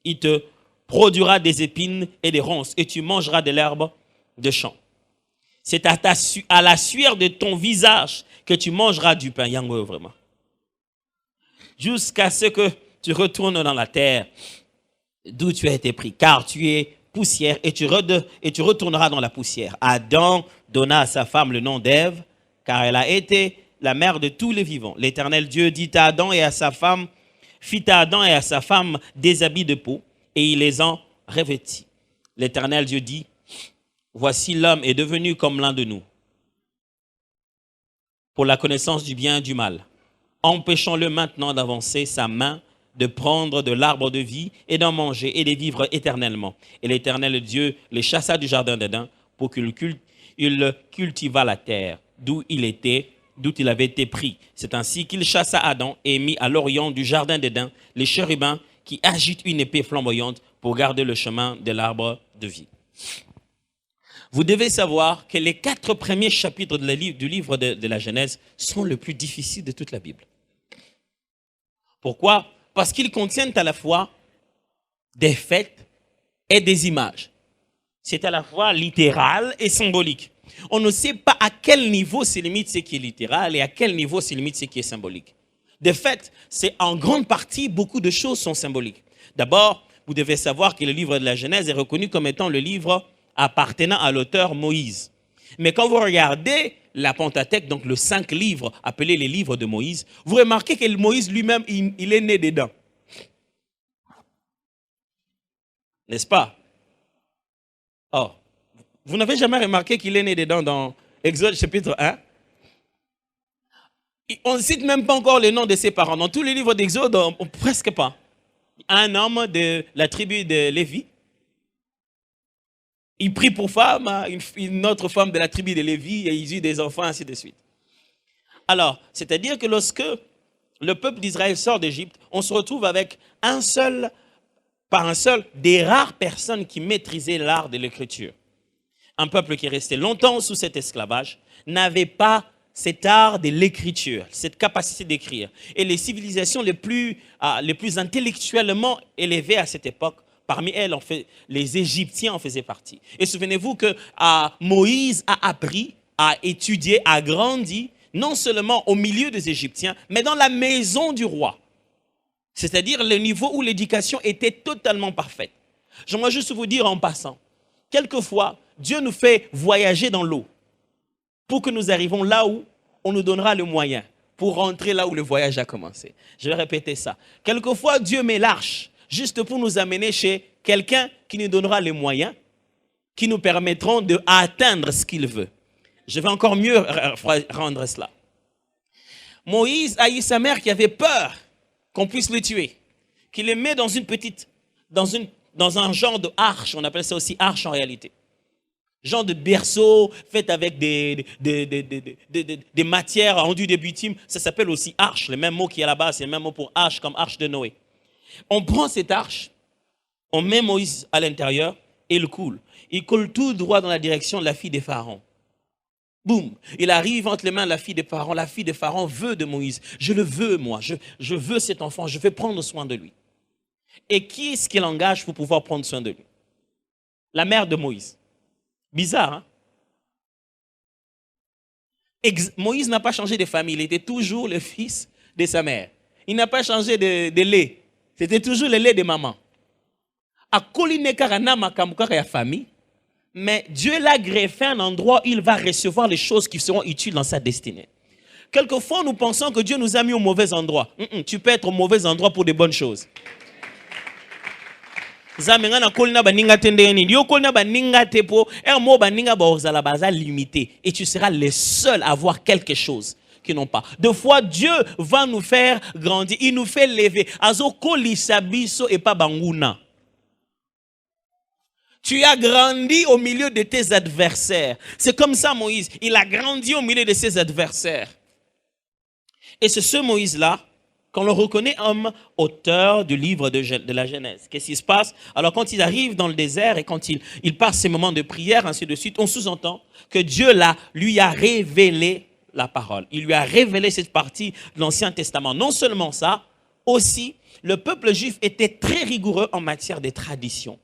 Il te produira des épines et des ronces et tu mangeras de l'herbe de champ. C'est à la sueur de ton visage que tu mangeras du pain, yango vraiment, jusqu'à ce que tu retournes dans la terre d'où tu as été pris, car tu es poussière et tu retourneras dans la poussière. Adam donna à sa femme le nom d'Ève, car elle a été la mère de tous les vivants. L'Éternel Dieu dit à Adam et à sa femme, fit à Adam et à sa femme des habits de peau, et il les en revêtit. L'Éternel Dieu dit, voici l'homme est devenu comme l'un de nous, pour la connaissance du bien et du mal. Empêchons-le maintenant d'avancer sa main, de prendre de l'arbre de vie et d'en manger et de vivre éternellement. Et l'Éternel Dieu les chassa du jardin d'Éden pour qu'il cultivât la terre d'où il avait été pris. C'est ainsi qu'il chassa Adam et mit à l'orient du jardin d'Éden les chérubins qui agitent une épée flamboyante pour garder le chemin de l'arbre de vie. Vous devez savoir que les 4 premiers chapitres du livre de la Genèse sont les plus difficiles de toute la Bible. Pourquoi? Parce qu'ils contiennent à la fois des faits et des images. C'est à la fois littéral et symbolique. On ne sait pas à quel niveau se limite ce qui est littéral et à quel niveau se limite ce qui est symbolique. De fait, c'est en grande partie, beaucoup de choses sont symboliques. D'abord, vous devez savoir que le livre de la Genèse est reconnu comme étant le livre appartenant à l'auteur Moïse. Mais quand vous regardez la Pentateuque, donc les 5 livres appelés les livres de Moïse, vous remarquez que Moïse lui-même, il est né dedans. N'est-ce pas? Or, vous n'avez jamais remarqué qu'il est né dedans dans Exode chapitre 1? On ne cite même pas encore le nom de ses parents. Dans tous les livres d'Exode, presque pas. Un homme de la tribu de Lévi. Il prit pour femme une autre femme de la tribu de Lévi et ils eurent des enfants, ainsi de suite. Alors, c'est-à-dire que lorsque le peuple d'Israël sort d'Égypte, on se retrouve avec par un seul, des rares personnes qui maîtrisaient l'art de l'écriture. Un peuple qui est resté longtemps sous cet esclavage n'avait pas cet art de l'écriture, cette capacité d'écrire. Et les civilisations les plus intellectuellement élevées à cette époque, parmi elles, les Égyptiens en faisaient partie. Et souvenez-vous que Moïse a appris, a étudié, a grandi, non seulement au milieu des Égyptiens, mais dans la maison du roi. C'est-à-dire le niveau où l'éducation était totalement parfaite. J'aimerais juste vous dire en passant, quelquefois, Dieu nous fait voyager dans l'eau pour que nous arrivions là où on nous donnera le moyen pour rentrer là où le voyage a commencé. Je vais répéter ça. Quelquefois, Dieu met l'arche juste pour nous amener chez quelqu'un qui nous donnera les moyens qui nous permettront d'atteindre ce qu'il veut. Je vais encore mieux rendre cela. Moïse a eu sa mère qui avait peur qu'on puisse le tuer, qu'il le met dans un genre de arche, on appelle ça aussi arche en réalité. Genre de berceau fait avec des matières enduits de bitume, ça s'appelle aussi arche. Le même mot qui est là-bas, c'est le même mot pour arche, comme arche de Noé. On prend cette arche, on met Moïse à l'intérieur et il coule. Il coule tout droit dans la direction de la fille de Pharaon. Boum, il arrive entre les mains de la fille de Pharaon. La fille de Pharaon veut de Moïse. Je le veux, moi. Je veux cet enfant. Je vais prendre soin de lui. Et qui est-ce qu'il engage pour pouvoir prendre soin de lui? La mère de Moïse. Bizarre, hein? Moïse n'a pas changé de famille. Il était toujours le fils de sa mère. Il n'a pas changé de lait. C'était toujours le lait de maman. A Koline Karana Makamukara famille. Mais Dieu l'a greffé un endroit où il va recevoir les choses qui seront utiles dans sa destinée. Quelquefois, nous pensons que Dieu nous a mis au mauvais endroit. Tu peux être au mauvais endroit pour de bonnes choses. Et tu seras le seul à avoir quelque chose qui n'ont pas. Deux fois, Dieu va nous faire grandir. Il nous fait lever. Et pas banguna. Tu as grandi au milieu de tes adversaires. C'est comme ça Moïse. Il a grandi au milieu de ses adversaires. Et c'est ce Moïse-là qu'on le reconnaît comme auteur du livre de la Genèse. Qu'est-ce qui se passe? Alors quand il arrive dans le désert et quand il passe ses moments de prière, ainsi de suite, on sous-entend que Dieu lui a révélé la parole. Il lui a révélé cette partie de l'Ancien Testament. Non seulement ça, aussi, le peuple juif était très rigoureux en matière de tradition.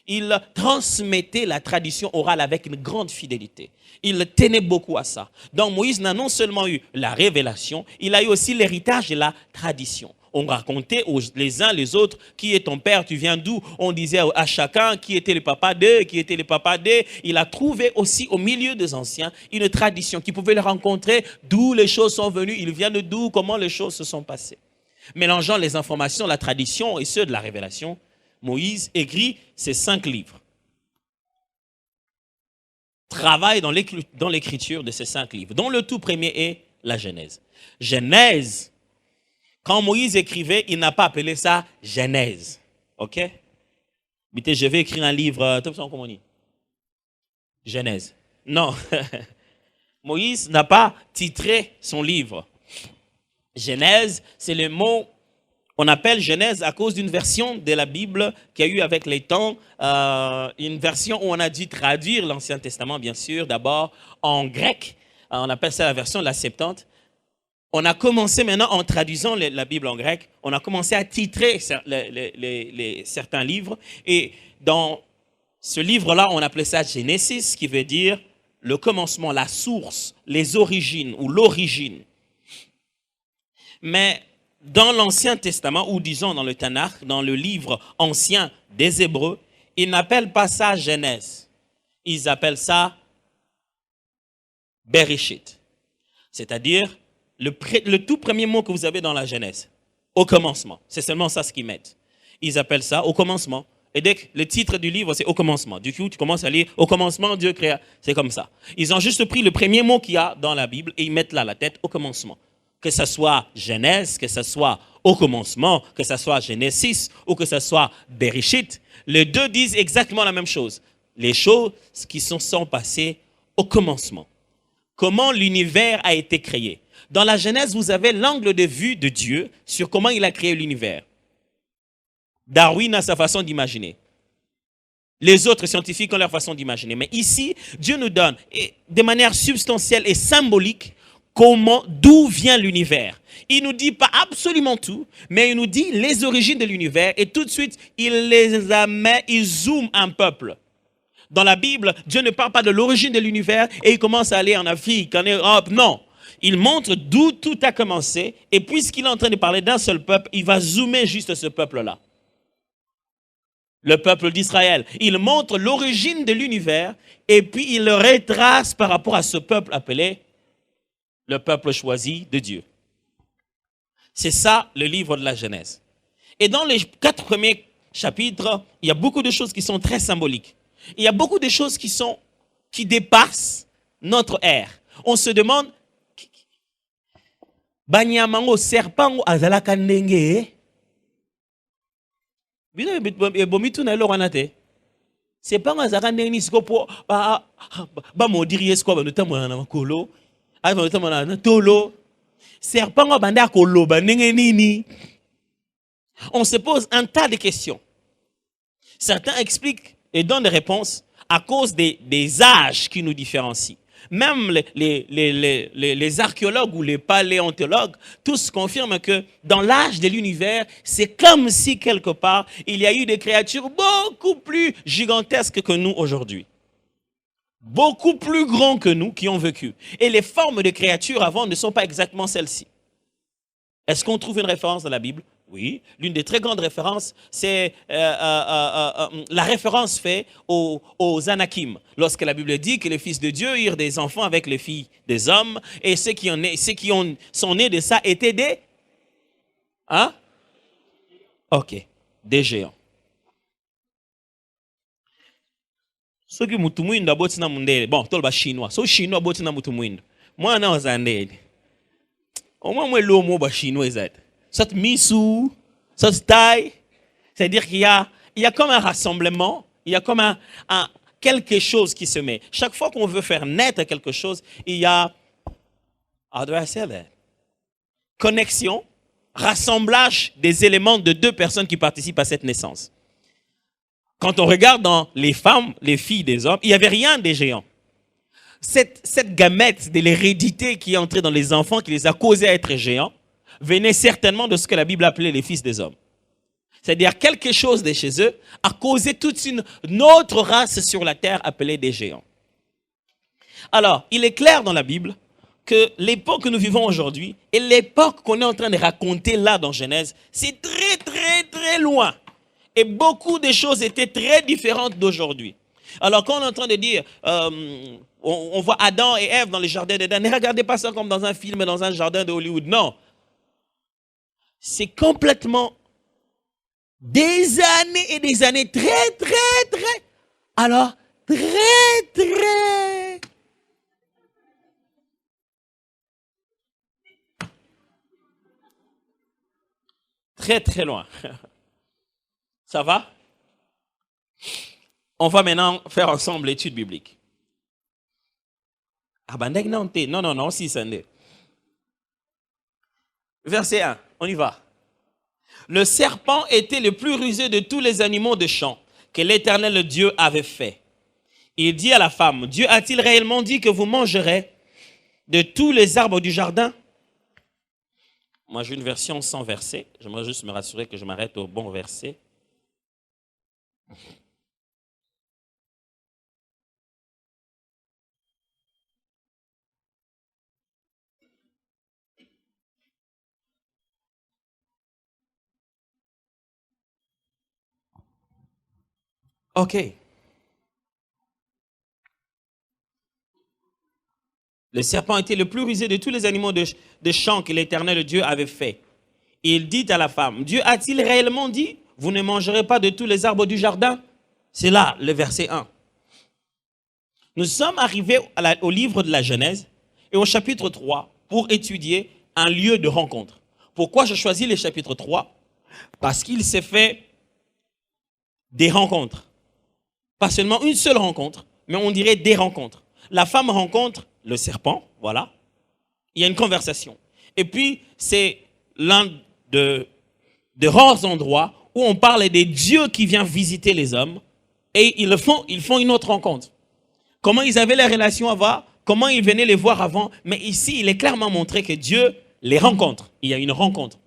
Il transmettait la tradition orale avec une grande fidélité. Il tenait beaucoup à ça. Donc Moïse n'a non seulement eu la révélation, il a eu aussi l'héritage de la tradition. On racontait les uns les autres, qui est ton père, tu viens d'où? On disait à chacun qui était le papa d'eux, qui était le papa d'eux. Il a trouvé aussi au milieu des anciens une tradition qui pouvait le rencontrer, d'où les choses sont venues, il vient de d'où, comment les choses se sont passées. Mélangeant les informations, la tradition et ceux de la révélation, Moïse écrit ces 5 livres. Travaille dans l'écriture de ces 5 livres, dont le tout premier est la Genèse. Genèse, quand Moïse écrivait, il n'a pas appelé ça Genèse. Ok? Je vais écrire un livre, comment on dit? Genèse. Non. Moïse n'a pas titré son livre. Genèse, c'est le mot. On appelle Genèse à cause d'une version de la Bible qu'il y a eu avec les temps, une version où on a dû traduire l'Ancien Testament, bien sûr, d'abord en grec. On appelle ça la version de la Septante. On a commencé maintenant, en traduisant la Bible en grec, on a commencé à titrer certains livres. Et dans ce livre-là, on appelait ça Genesis, qui veut dire le commencement, la source, les origines ou l'origine. Mais dans l'Ancien Testament, ou disons dans le Tanakh, dans le livre ancien des Hébreux, ils n'appellent pas ça Genèse. Ils appellent ça Bereshit. C'est-à-dire le tout premier mot que vous avez dans la Genèse, au commencement. C'est seulement ça ce qu'ils mettent. Ils appellent ça au commencement. Et dès que le titre du livre, c'est au commencement. Du coup, tu commences à lire au commencement, Dieu créa. C'est comme ça. Ils ont juste pris le premier mot qu'il y a dans la Bible et ils mettent là la tête au commencement. Que ce soit Genèse, que ce soit au commencement, que ce soit Genesis ou que ce soit Bereshit, les deux disent exactement la même chose. Les choses qui sont passées au commencement. Comment l'univers a été créé. Dans la Genèse, vous avez l'angle de vue de Dieu sur comment il a créé l'univers. Darwin a sa façon d'imaginer. Les autres scientifiques ont leur façon d'imaginer. Mais ici, Dieu nous donne, de manière substantielle et symbolique, d'où vient l'univers. Il ne nous dit pas absolument tout, mais il nous dit les origines de l'univers et tout de suite, il zoome un peuple. Dans la Bible, Dieu ne parle pas de l'origine de l'univers et il commence à aller en Afrique, en Europe. Non, il montre d'où tout a commencé et puisqu'il est en train de parler d'un seul peuple, il va zoomer juste ce peuple-là. Le peuple d'Israël. Il montre l'origine de l'univers et puis il le retrace par rapport à ce peuple appelé le peuple choisi de Dieu. C'est ça le livre de la Genèse. Et dans les 4 premiers chapitres, il y a beaucoup de choses qui sont très symboliques. Il y a beaucoup de choses qui dépassent notre ère. On se demande, Banyamango serpent azalaka ndenge. C'est pas un zaka ndenge ni sikopo ba modiri sikopo ba notamona na makolo. On se pose un tas de questions. Certains expliquent et donnent des réponses à cause des âges qui nous différencient. Même les archéologues ou les paléontologues, tous confirment que dans l'âge de l'univers, c'est comme si quelque part, il y a eu des créatures beaucoup plus gigantesques que nous aujourd'hui. Beaucoup plus grands que nous qui ont vécu. Et les formes de créatures avant ne sont pas exactement celles-ci. Est-ce qu'on trouve une référence dans la Bible? Oui. L'une des très grandes références, c'est la référence faite aux Anakim. Lorsque la Bible dit que les fils de Dieu eurent des enfants avec les filles des hommes, et ceux qui sont nés de ça étaient des... Hein? Ok. Des géants. Ceux qui mutumwinda botina mundele bon tolba chinois so chinois botina mutumwinda mwana wazandele omwe mwe lomo ba chinois ezat soit misu soit tai, c'est-à-dire qu'il y a comme un rassemblement, il y a comme un quelque chose qui se met. Chaque fois qu'on veut faire naître quelque chose, il y a connexion, rassemblage des éléments de deux personnes qui participent à cette naissance. Quand on regarde dans les femmes, les filles des hommes, il n'y avait rien des géants. Cette gamète de l'hérédité qui est entrée dans les enfants, qui les a causés à être géants, venait certainement de ce que la Bible appelait les fils des hommes. C'est-à-dire quelque chose de chez eux a causé toute une autre race sur la terre appelée des géants. Alors, il est clair dans la Bible que l'époque que nous vivons aujourd'hui et l'époque qu'on est en train de raconter là dans Genèse, c'est très, très, très loin. Et beaucoup de choses étaient très différentes d'aujourd'hui. Alors, quand on est en train de dire, on voit Adam et Ève dans le jardin d'Éden, ne regardez pas ça comme dans un film, dans un jardin de Hollywood. Non. C'est complètement des années et des années très, très, très. Alors, très, très. Très, très loin. Ça va? On va maintenant faire ensemble l'étude biblique. Ah ben non, si, c'est Verset 1, on y va. Le serpent était le plus rusé de tous les animaux de champ que l'Éternel Dieu avait fait. Il dit à la femme, Dieu a-t-il réellement dit que vous mangerez de tous les arbres du jardin? Moi, j'ai une version sans verset. J'aimerais juste me rassurer que je m'arrête au bon verset. OK. Le serpent était le plus rusé de tous les animaux de champ que l'Éternel Dieu avait fait. Il dit à la femme, Dieu a-t-il réellement dit, vous ne mangerez pas de tous les arbres du jardin? C'est là le verset 1. Nous sommes arrivés au livre de la Genèse et au chapitre 3 pour étudier un lieu de rencontre. Pourquoi je choisis le chapitre 3? Parce qu'il s'est fait des rencontres. Pas seulement une seule rencontre, mais on dirait des rencontres. La femme rencontre le serpent, voilà. Il y a une conversation. Et puis, c'est l'un de rares endroits où on parle des dieux qui viennent visiter les hommes et ils font une autre rencontre. Comment ils avaient la relation avant, comment ils venaient les voir avant, mais ici, il est clairement montré que Dieu les rencontre. Il y a une rencontre.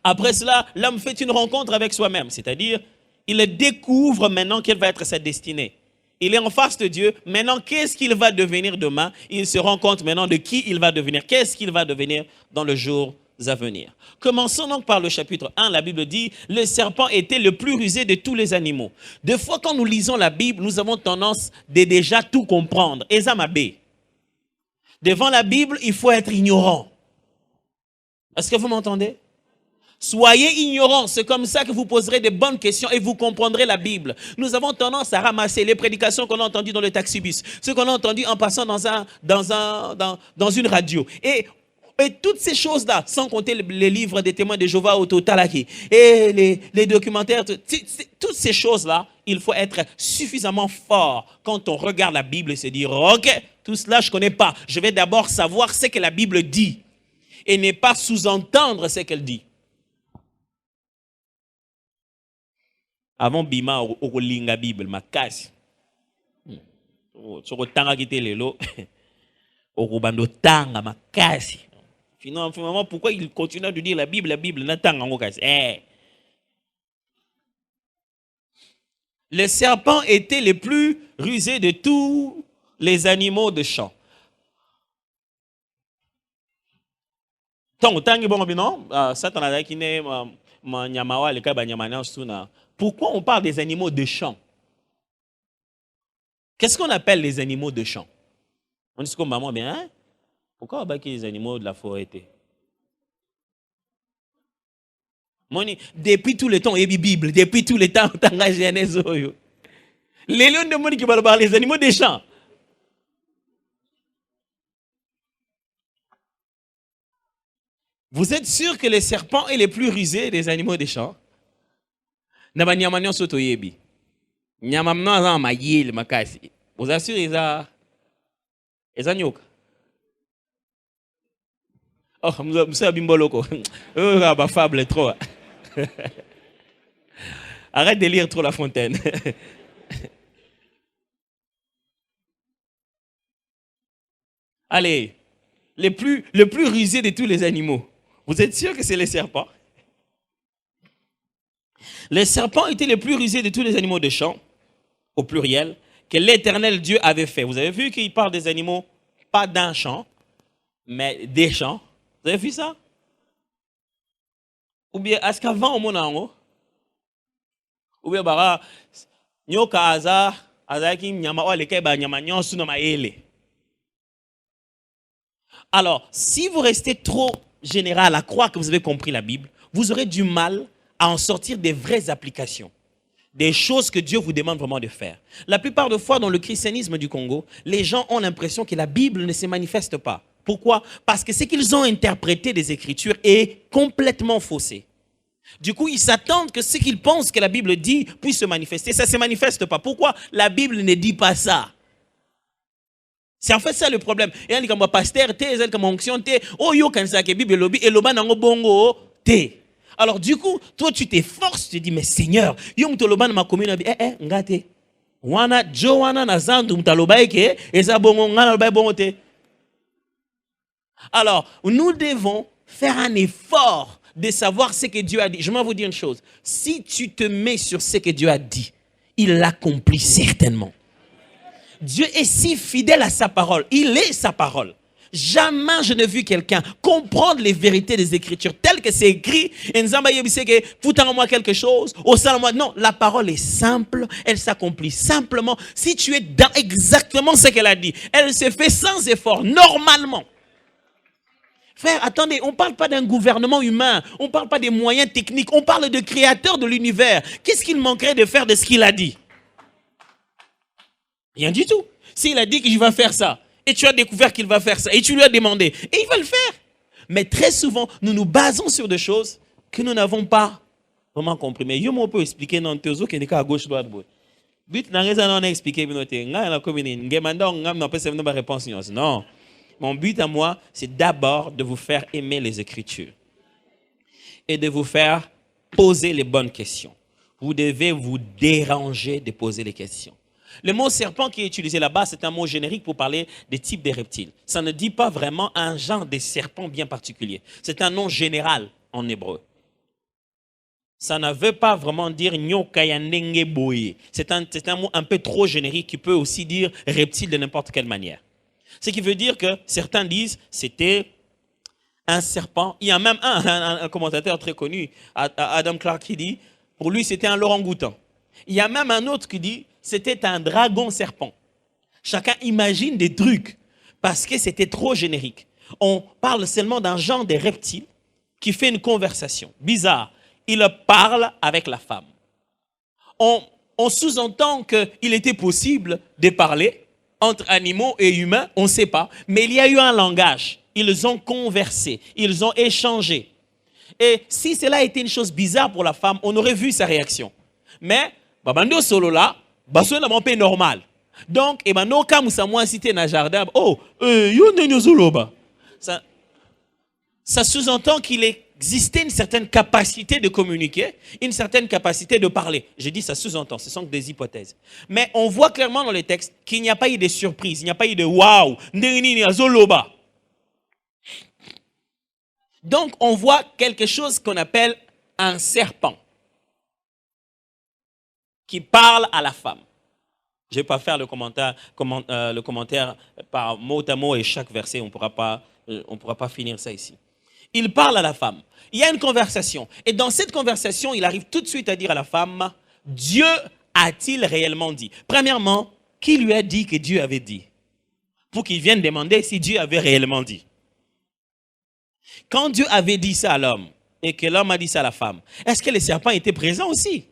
Après cela, l'homme fait une rencontre avec soi-même, c'est-à-dire, il découvre maintenant quelle va être sa destinée. Il est en face de Dieu. Maintenant, qu'est-ce qu'il va devenir demain? Il se rend compte maintenant de qui il va devenir. Qu'est-ce qu'il va devenir dans les jours à venir? Commençons donc par le chapitre 1. La Bible dit, le serpent était le plus rusé de tous les animaux. Des fois, quand nous lisons la Bible, nous avons tendance de déjà tout comprendre. Ezamabé. Devant la Bible, il faut être ignorant. Est-ce que vous m'entendez? Soyez ignorants, c'est comme ça que vous poserez de bonnes questions et vous comprendrez la Bible. Nous avons tendance à ramasser les prédications qu'on a entendues dans le taxibus, ce qu'on a entendu en passant dans une radio. Et toutes ces choses-là, sans compter les livres des témoins de Jéhovah au Talaki et les documentaires, toutes ces choses-là, il faut être suffisamment fort quand on regarde la Bible et se dire, ok, tout cela je ne connais pas. Je vais d'abord savoir ce que la Bible dit et ne pas sous-entendre ce qu'elle dit. Avant bima au linga Bible makasi. Soko tanga kite lelo. Au bando tanga makasi. Finalement, pourquoi il continue de dire la Bible n'a tanga ngokasi. Le serpent était le plus rusé de tous les animaux de champ. Tangi bon bino, Satan a dit ne nyamawa le kaba nyamana suna. Pourquoi on parle des animaux de champ? Qu'est-ce qu'on appelle les animaux de champ? On dit comme maman, bien, hein? Pourquoi on parle les animaux de la forêt? Depuis tout le temps, il y a la Bible. Depuis tout le temps, il y a Genèse. Les lions de monde qui parlent les animaux des champs. Vous êtes sûr que le serpent est le plus rusé des animaux des champs? Naba nyamanyo soto yebi. Nyamamno aza mayil makasi. Vous assurez eza nyoka. Oh, monsieur Bimboloko. Oh, bah fable trop. Arrête de lire trop La Fontaine. Allez, le plus rusé de tous les animaux. Vous êtes sûr que c'est le serpent? Le serpent était le plus rusé de tous les animaux de champ, au pluriel, que l'Éternel Dieu avait fait. Vous avez vu qu'il parle des animaux, pas d'un champ, mais des champs. Vous avez vu ça? Ou bien, est-ce qu'avant au monde, ou bien, bara, nyoka azaki nyama wa leke ba nyama nyonsu na maele. Alors, si vous restez trop général à croire que vous avez compris la Bible, vous aurez du mal à en sortir des vraies applications, des choses que Dieu vous demande vraiment de faire. La plupart des fois, dans le christianisme du Congo, les gens ont l'impression que la Bible ne se manifeste pas. Pourquoi? Parce que ce qu'ils ont interprété des Écritures est complètement faussé. Du coup, ils s'attendent que ce qu'ils pensent que la Bible dit puisse se manifester. Ça ne se manifeste pas. Pourquoi? La Bible ne dit pas ça. C'est en fait ça le problème. Et on dit comme pasteur, comme onction, oh yo quand ça que Bible lobby et loba nango bongo te. Alors du coup, toi tu t'efforces, tu dis mais Seigneur, yo mtoloba na makomina ngate. Wana Joana na zandu mtaloba eke eza bongo ngana loba bongo te. Alors, nous devons faire un effort de savoir ce que Dieu a dit. Je vais vous dire une chose. Si tu te mets sur ce que Dieu a dit, il l'accomplit certainement. Dieu est si fidèle à sa parole. Il est sa parole. Jamais je n'ai vu quelqu'un comprendre les vérités des Écritures telles que c'est écrit. Foutant-moi quelque chose. Non, la parole est simple. Elle s'accomplit simplement. Si tu es dans exactement ce qu'elle a dit, elle se fait sans effort, normalement. Frère, attendez, on ne parle pas d'un gouvernement humain. On ne parle pas des moyens techniques. On parle de créateur de l'univers. Qu'est-ce qu'il manquerait de faire de ce qu'il a dit? Rien du tout. S'il a dit qu'il va faire ça, et tu as découvert qu'il va faire ça, et tu lui as demandé, et il va le faire. Mais très souvent, nous nous basons sur des choses que nous n'avons pas vraiment compris. Mais yo on peut expliquer non teozo qui n'est qu'à gauche droite boy. But n'a rien à expliquer binote. Nga na komini, ngemanda ngam na pesa no réponse non. Mon but à moi, c'est d'abord de vous faire aimer les Écritures et de vous faire poser les bonnes questions. Vous devez vous déranger de poser les questions. Le mot serpent qui est utilisé là-bas, c'est un mot générique pour parler des types de reptiles. Ça ne dit pas vraiment un genre de serpent bien particulier. C'est un nom général en hébreu. Ça ne veut pas vraiment dire nyokayandenge boye. C'est un mot un peu trop générique qui peut aussi dire reptile de n'importe quelle manière. Ce qui veut dire que certains disent c'était un serpent. Il y a même un commentateur très connu, Adam Clark, qui dit pour lui c'était un orang-outan. Il y a même un autre qui dit c'était un dragon-serpent. Chacun imagine des trucs parce que c'était trop générique. On parle seulement d'un genre de reptile qui fait une conversation bizarre. Il parle avec la femme. On sous-entend qu'il était possible de parler entre animaux et humains, on ne sait pas, mais il y a eu un langage. Ils ont conversé, ils ont échangé. Et si cela était une chose bizarre pour la femme, on aurait vu sa réaction. Mais, babando solo là, baso na peu normal. Donc, et maintenant, comme ça moi cité dans le jardin, oh, yo ne solo ba. Ça sous-entend qu'il existait une certaine capacité de communiquer, une certaine capacité de parler. Je dis ça sous-entend, ce sont que des hypothèses. Mais on voit clairement dans les textes qu'il n'y a pas eu de surprise, il n'y a pas eu de waouh, donc on voit quelque chose qu'on appelle un serpent qui parle à la femme. Je ne vais pas faire le commentaire par mot à mot et chaque verset, on ne pourra pas finir ça ici. Il parle à la femme. Il y a une conversation. Et dans cette conversation, il arrive tout de suite à dire à la femme, Dieu a-t-il réellement dit? Premièrement, qui lui a dit que Dieu avait dit? Pour qu'il vienne demander si Dieu avait réellement dit. Quand Dieu avait dit ça à l'homme et que l'homme a dit ça à la femme, est-ce que les serpents étaient présents aussi?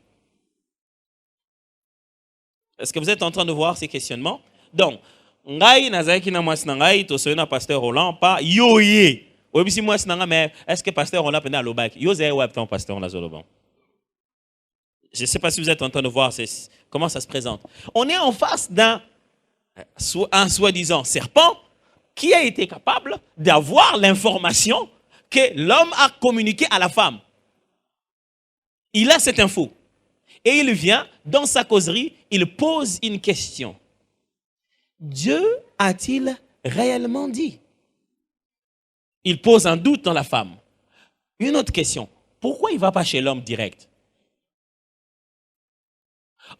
Est-ce que vous êtes en train de voir ces questionnements? Donc, ngai nazaki na mwasi na ngai to soyona pasteur Roland pas yoye. Oui, si moi mais est-ce que pasteur Roland peut aller à l'obak? Yosé ouais pasteur na zoloban. Je ne sais pas si vous êtes en train de voir comment ça se présente. On est en face d'un soi-disant serpent qui a été capable d'avoir l'information que l'homme a communiquée à la femme. Il a cette info. Et il vient, dans sa causerie, il pose une question. Dieu a-t-il réellement dit? Il pose un doute dans la femme. Une autre question. Pourquoi il ne va pas chez l'homme direct?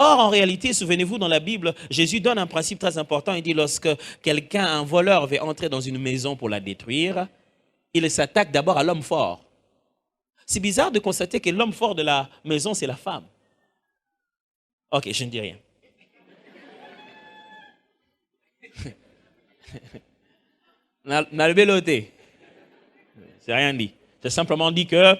Or, en réalité, souvenez-vous, dans la Bible, Jésus donne un principe très important. Il dit, lorsque un voleur veut entrer dans une maison pour la détruire, il s'attaque d'abord à l'homme fort. C'est bizarre de constater que l'homme fort de la maison, c'est la femme. Ok, je ne dis rien. N'a le beloté. C'est rien dit. J'ai simplement dit que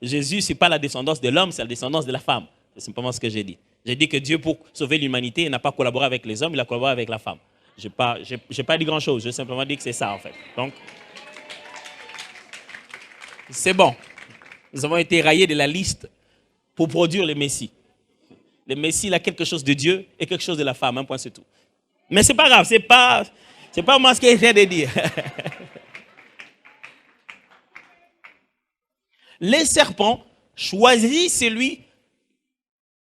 Jésus, ce n'est pas la descendance de l'homme, c'est la descendance de la femme. C'est simplement ce que j'ai dit. J'ai dit que Dieu, pour sauver l'humanité, n'a pas collaboré avec les hommes, il a collaboré avec la femme. Je n'ai pas dit grand-chose, j'ai simplement dit que c'est ça, en fait. Donc, c'est bon. Nous avons été raillés de la liste pour produire le Messie. Le Messie, il a quelque chose de Dieu et quelque chose de la femme, un point, c'est tout. Mais ce n'est pas grave, ce n'est pas moi ce que je viens de dire. Les serpents choisissent celui,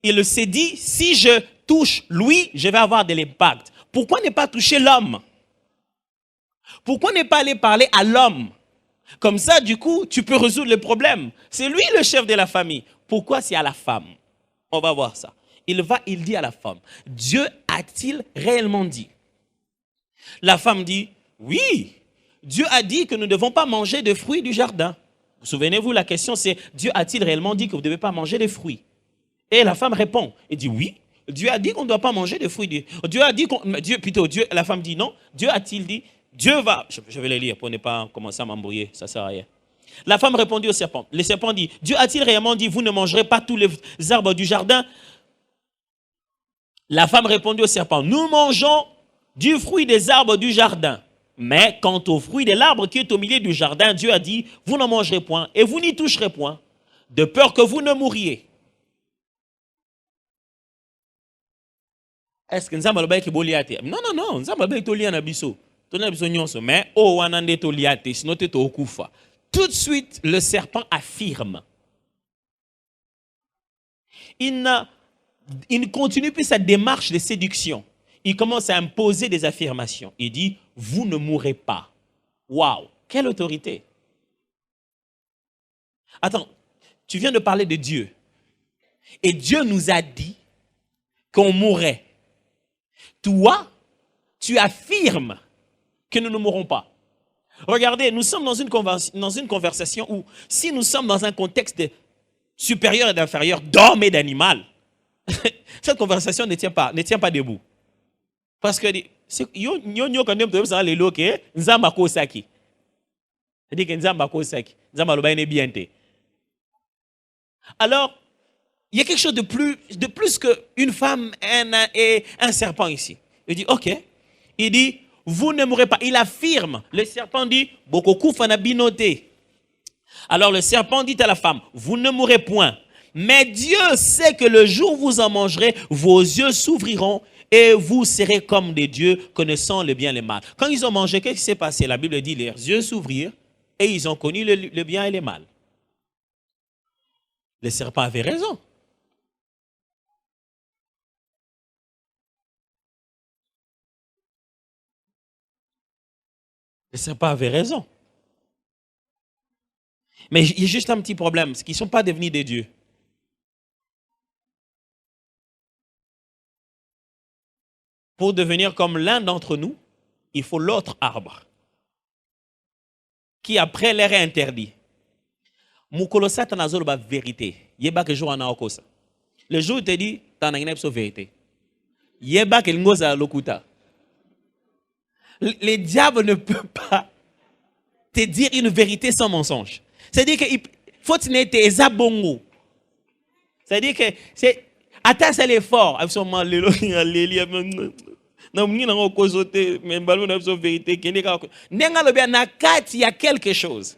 il s'est dit, si je touche lui, je vais avoir de l'impact. Pourquoi ne pas toucher l'homme? Pourquoi ne pas aller parler à l'homme? Comme ça, du coup, tu peux résoudre le problème. C'est lui le chef de la famille. Pourquoi c'est à la femme? On va voir ça. Il dit à la femme, Dieu a-t-il réellement dit? La femme dit, oui, Dieu a dit que nous ne devons pas manger des fruits du jardin. Vous souvenez-vous, la question c'est, Dieu a-t-il réellement dit que vous ne devez pas manger des fruits? Et la femme répond, et dit oui, Dieu a dit qu'on ne doit pas manger des fruits. Dieu a dit la femme dit non, Dieu a-t-il dit, Dieu va, je vais les lire pour ne pas commencer à m'embrouiller, ça ne sert à rien. La femme répondit au serpent, le serpent dit, Dieu a-t-il réellement dit, vous ne mangerez pas tous les arbres du jardin? La femme répondit au serpent, nous mangeons du fruit des arbres du jardin. Mais quant au fruit de l'arbre qui est au milieu du jardin, Dieu a dit, vous n'en mangerez point et vous n'y toucherez point, de peur que vous ne mouriez. Est-ce que nous avons le bail qui est boliate? Non, nous avons le bail qui est boliate. Mais oh, sinon tu es au kufa. Tout de suite, le serpent affirme. Il ne continue plus sa démarche de séduction. Il commence à imposer des affirmations. Il dit, vous ne mourrez pas. Waouh, quelle autorité. Attends, tu viens de parler de Dieu. Et Dieu nous a dit qu'on mourrait. Toi, tu affirmes que nous ne mourrons pas. Regardez, nous sommes dans une conversation où, si nous sommes dans un contexte de supérieur et d'inférieur, d'homme et d'animal, cette conversation ne tient pas debout. Parce que alors, il y a quelque chose de plus qu'une femme et un serpent ici. Il dit, ok. Il dit, vous ne mourrez pas. Il affirme. Le serpent dit, Bokoku fanabinote. Alors le serpent dit à la femme, vous ne mourrez point. Mais Dieu sait que le jour où vous en mangerez, vos yeux s'ouvriront et vous serez comme des dieux connaissant le bien et le mal. Quand ils ont mangé, qu'est-ce qui s'est passé? La Bible dit, leurs yeux s'ouvrirent et ils ont connu le bien et le mal. Le serpent avait raison. Le serpent avait raison. Mais il y a juste un petit problème, c'est qu'ils ne sont pas devenus des dieux. Pour devenir comme l'un d'entre nous, il faut l'autre arbre, qui après leur est interdit. Mukolosa tanazolo ba vérité. Yeba que jour en aokosa. Le jour où te dit, t'en as une vérité. Yeba que ngoza lokuta. Les diables ne peuvent pas te dire une vérité sans mensonge. C'est-à-dire qu'il faut que tu n'aies tes abongos. C'est-à-dire que c'est attends c'est l'effort. Absolument il y a quelque chose.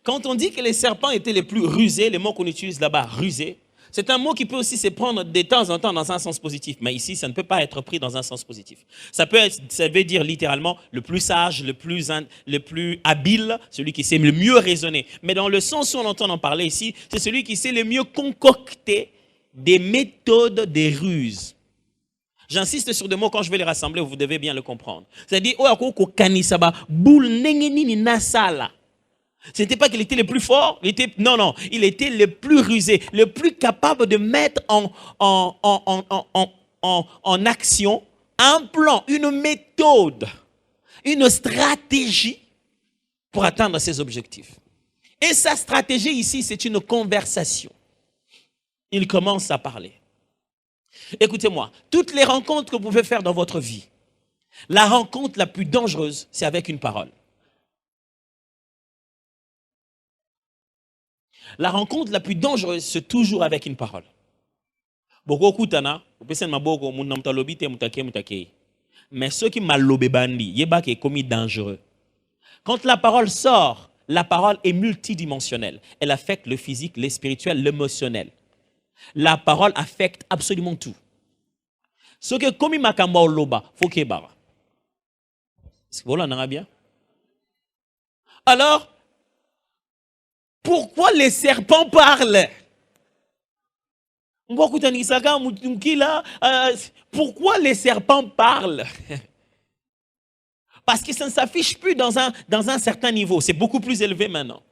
Quand on dit que les serpents étaient les plus rusés, le mot qu'on utilise là-bas, rusé, c'est un mot qui peut aussi se prendre de temps en temps dans un sens positif. Mais ici, ça ne peut pas être pris dans un sens positif. Ça veut dire littéralement le plus sage, le plus habile, celui qui sait le mieux raisonner. Mais dans le sens où on entend en parler ici, c'est celui qui sait le mieux concocter des méthodes, des ruses. J'insiste sur des mots, quand je vais les rassembler, vous devez bien le comprendre. C'est-à-dire, ce n'était pas qu'il était le plus fort, il était le plus rusé, le plus capable de mettre en action un plan, une méthode, une stratégie pour atteindre ses objectifs. Et sa stratégie ici, c'est une conversation. Il commence à parler. Écoutez-moi, toutes les rencontres que vous pouvez faire dans votre vie, la rencontre la plus dangereuse, c'est avec une parole. La rencontre la plus dangereuse, c'est toujours avec une parole. Mais ceux qui m'alobé bandi, yeba qui est commis dangereux. Quand la parole sort, la parole est multidimensionnelle. Elle affecte le physique, le spirituel, l'émotionnel. La parole affecte absolument tout. Ce que commis makamba loba, faut qu'il barre. Est-ce que vous l'en avez bien? Alors, pourquoi les serpents parlent? Pourquoi les serpents parlent? Parce que ça ne s'affiche plus dans un certain niveau. C'est beaucoup plus élevé maintenant.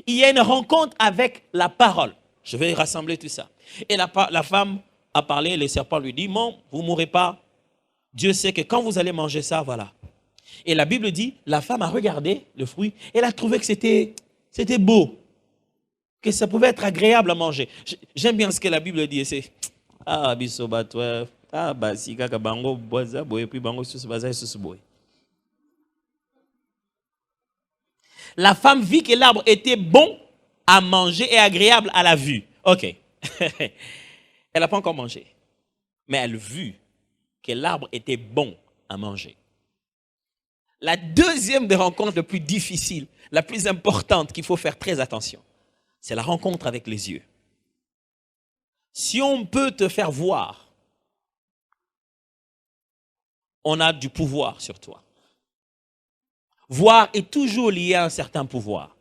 Il y a une rencontre avec la parole. Je vais rassembler tout ça. Et la femme a parlé, le serpent lui dit, non, vous ne mourrez pas. Dieu sait que quand vous allez manger ça, voilà. Et la Bible dit, la femme a regardé le fruit, elle a trouvé que c'était beau, que ça pouvait être agréable à manger. J'aime bien ce que la Bible dit. C'est la femme vit que l'arbre était bon à manger et agréable à la vue. Ok. Elle n'a pas encore mangé. Mais elle a vu que l'arbre était bon à manger. La deuxième des rencontres les plus difficiles, la plus importante qu'il faut faire très attention, c'est la rencontre avec les yeux. Si on peut te faire voir on a du pouvoir sur toi. Voir est toujours lié à un certain pouvoir.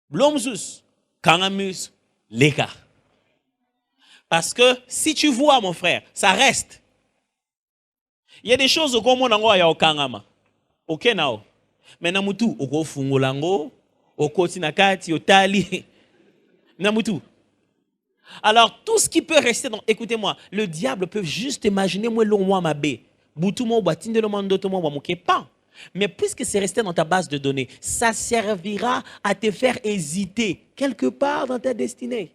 Blomzus, Kangamus, Leka. Parce que si tu vois, mon frère, ça reste. Il y a des choses comme on a au Kangama. Ok, now. Mais namutu, oko fungolango, oko tinakati, otali. Namutu. Alors, tout ce qui peut rester dans... Écoutez-moi, le diable peut juste imaginer moi l'on ma bé. Boutou batinde le mando to mo pas. Mais puisque c'est resté dans ta base de données, ça servira à te faire hésiter quelque part dans ta destinée.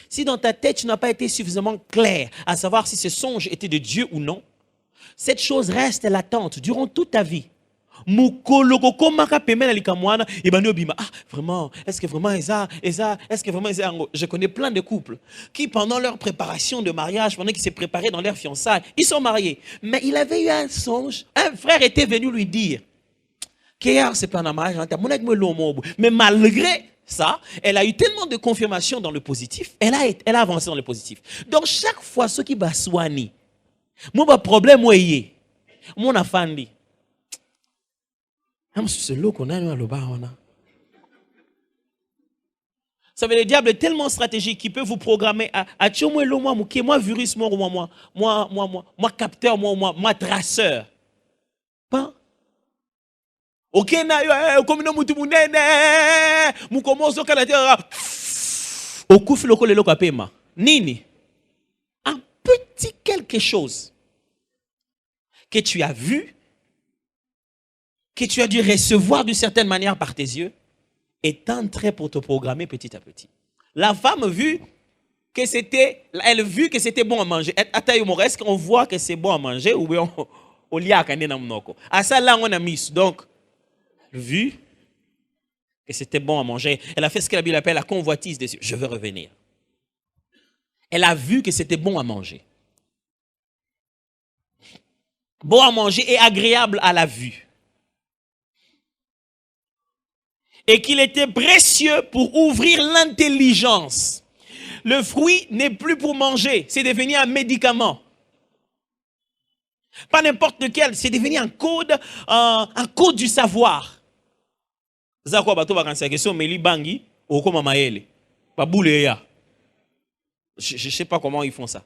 Si dans ta tête, tu n'as pas été suffisamment clair à savoir si ce songe était de Dieu ou non, cette chose reste latente durant toute ta vie. Ah, vraiment, est-ce que vraiment je connais plein de couples qui, pendant leur préparation de mariage, pendant qu'ils s'est préparés dans leur fiançailles, ils sont mariés. Mais il avait eu un songe, un frère était venu lui dire, c'est pas un mariage, mais malgré ça, elle a eu tellement de confirmation dans le positif, elle a avancé dans le positif. Donc, chaque fois, ce qui va soigner, mon problème, mon afandi. Ça veut dire le diable est tellement stratégique qu'il peut vous programmer à moi virus, moi capteur, moi traceur. Pas. Ok, comme nous mutu munene, mu commence Canada. Au coup le loko apema. Nini. Un petit quelque chose que tu as vu, que tu as dû recevoir d'une certaine manière par tes yeux, est entré pour te programmer petit à petit. La femme elle vit que c'était bon à manger. Est-ce qu'on voit que c'est bon à manger ou bien on lit à kané na mnoko. À ça là on a mis. Donc vu que c'était bon à manger, elle a fait ce que la Bible appelle la convoitise des yeux. Je veux revenir. Elle a vu que c'était bon à manger. Bon à manger et agréable à la vue. Et qu'il était précieux pour ouvrir l'intelligence. Le fruit n'est plus pour manger, c'est devenu un médicament. Pas n'importe lequel, c'est devenu un code du savoir. Je ne sais pas comment ils font ça.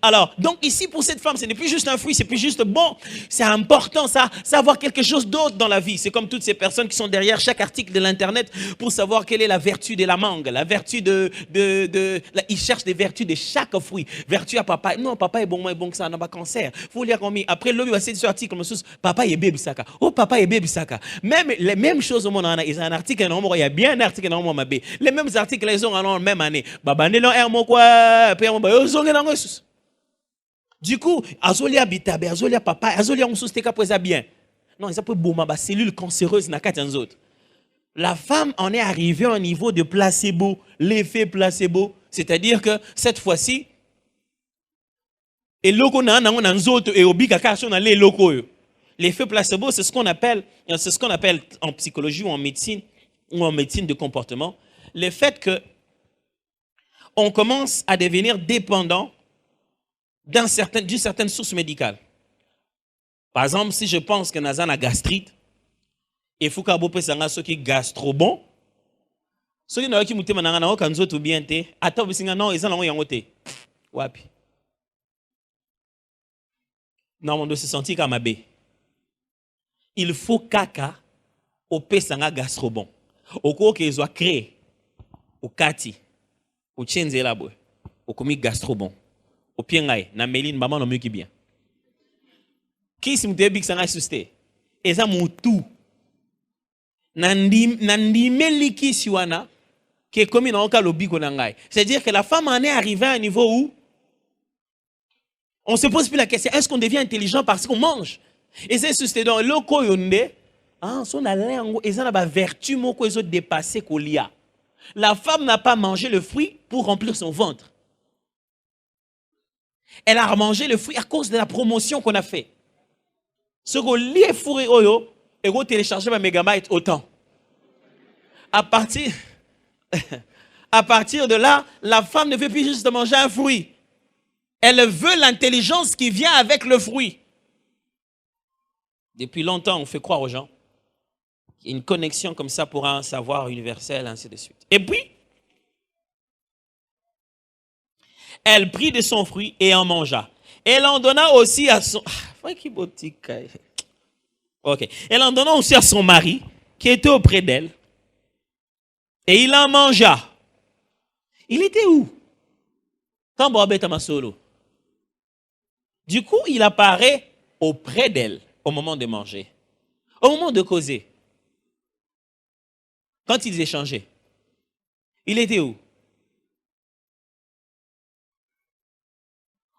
Alors, donc ici pour cette femme, ce n'est plus juste un fruit, c'est plus juste bon. C'est important ça, savoir quelque chose d'autre dans la vie. C'est comme toutes ces personnes qui sont derrière chaque article de l'internet pour savoir quelle est la vertu de la mangue, la vertu ils cherchent des vertus de chaque fruit. Vertu à papa, non papa est bon que ça, n'a pas cancer. Faut lire combien. Après l'homme va essayer sur article comme ça, papa est baby saka. Oh papa est baby saka. Même les mêmes choses au monde ils ont un article il y a bien un article dans mon mabé. Les mêmes articles ils ont en même année. Baba ne l'ont mo quoi, puis on va du coup, azolia bitabe, azolia papa, azolia on sousteka pour bien. Non, ils appellent bouma ba cellule cancéreuse na quatre autres. La femme en est arrivée au niveau de placebo, l'effet placebo, c'est-à-dire que cette fois-ci et logo na nzoto et obika kaso na les locaux. L'effet placebo, c'est ce qu'on appelle en psychologie ou en médecine de comportement, le fait que on commence à devenir dépendant d'une certaine source médicale. Par exemple, si je pense que Nazan a gastrite, il faut qu'à bopé sanga ce qui gastro bon. Ce qui n'a qui mouté mananga na kanzo tout bien té, ata bisinga non ils ont yangote. Wapi. Non, on doit se sentir comme abé. Il faut kaka au pesanga gastro bon. Au quoi qu'ils ont créé au kati, au chenze labo, au komi gastro bon. Au piengai na meline maman no mieux qui bien qui si mute big sanga susté eza mutu nandi meliki siwana qui comme na oka lobiko na ngai, c'est-à-dire que la femme en est arrivée à un niveau où on se pose plus la question est-ce qu'on devient intelligent parce qu'on mange et c'est susté dans loko yonde son alengo eza na ba vertu moko ezo dépasser kolia. La femme n'a pas mangé le fruit pour remplir son ventre. Elle a mangé le fruit à cause de la promotion qu'on a fait. Ce qu'on lit fourré oyo et qu'on télécharge ma mégabyte autant. À partir de là, la femme ne veut plus juste manger un fruit. Elle veut l'intelligence qui vient avec le fruit. Depuis longtemps, on fait croire aux gens qu'il y a une connexion comme ça pour un savoir universel, ainsi de suite. Et puis, elle prit de son fruit et en mangea. Elle en donna aussi à son... Ok. Elle en donna aussi à son mari, qui était auprès d'elle. Et il en mangea. Il était où? Quand Boabet Tamasolo. Du coup, il apparaît auprès d'elle au moment de manger, au moment de causer. Quand ils échangeaient, il était où?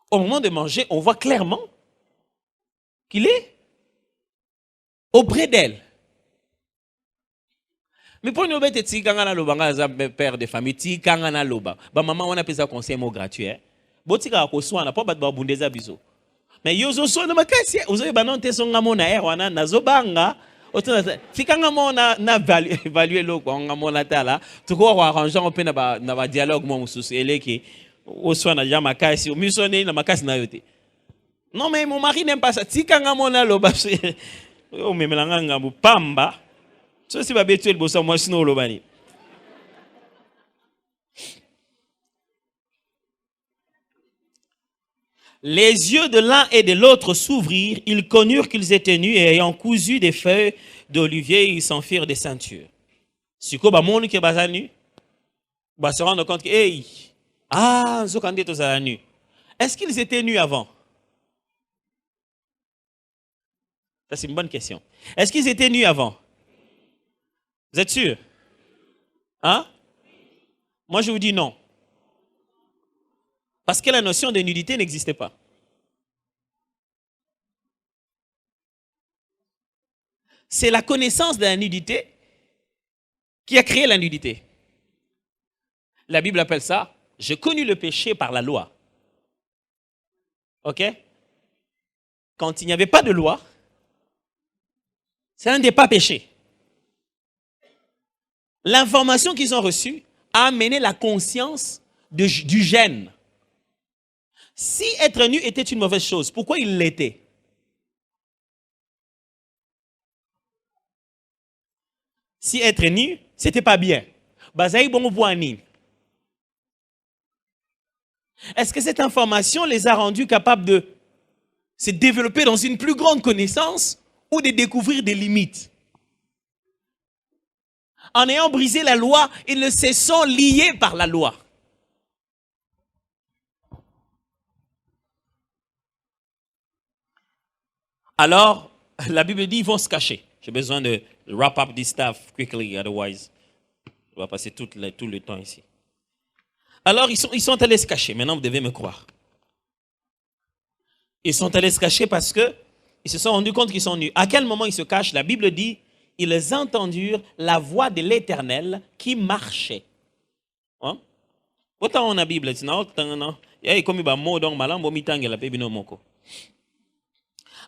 Au moment de manger, on voit clairement qu'il est auprès d'elle. Mais pour nous, père de famille, maman, on appelle ça conseil mot gratuit. Botika ko swana po bat ba bundeza biso. Mais yozo so na makasi ozo banon te songa mona wana nazobanga otona fikanga mona na évaluer loko nga mona tala tuko arranger on pe na ba dialogue mo mususu eleki oswana ja makasi misone na makasi na yote. Non mais mon mari n'aime pas ça. Tikanga mona loba o memelanga ngambu pamba. So si ba betuel bosa moi sino lobani. Les yeux de l'un et de l'autre s'ouvrirent, ils connurent qu'ils étaient nus et ayant cousu des feuilles d'olivier, ils s'en firent des ceintures. Si quoi, monde qui est nu, se rendre compte que, hey, ah, ce candidat est nu. Est-ce qu'ils étaient nus avant? Ça, c'est une bonne question. Est-ce qu'ils étaient nus avant? Vous êtes sûr? Hein? Moi, je vous dis non. Parce que la notion de nudité n'existait pas. C'est la connaissance de la nudité qui a créé la nudité. La Bible appelle ça « J'ai connu le péché par la loi ». Ok? Quand il n'y avait pas de loi, ça n'était pas péché. L'information qu'ils ont reçue a amené la conscience du gène. Si être nu était une mauvaise chose, pourquoi il l'était? Si être nu, c'était pas bien. Est-ce que cette information les a rendus capables de se développer dans une plus grande connaissance ou de découvrir des limites? En ayant brisé la loi, ils se sont liés par la loi. Alors, la Bible dit, ils vont se cacher. J'ai besoin de wrap up this stuff quickly, otherwise, on va passer tout le temps ici. Alors, ils sont allés se cacher. Maintenant, vous devez me croire. Ils sont allés se cacher parce que ils se sont rendus compte qu'ils sont nus. À quel moment ils se cachent? La Bible dit, ils entendirent la voix de l'Éternel qui marchait. Hein? Autant on a la Bible,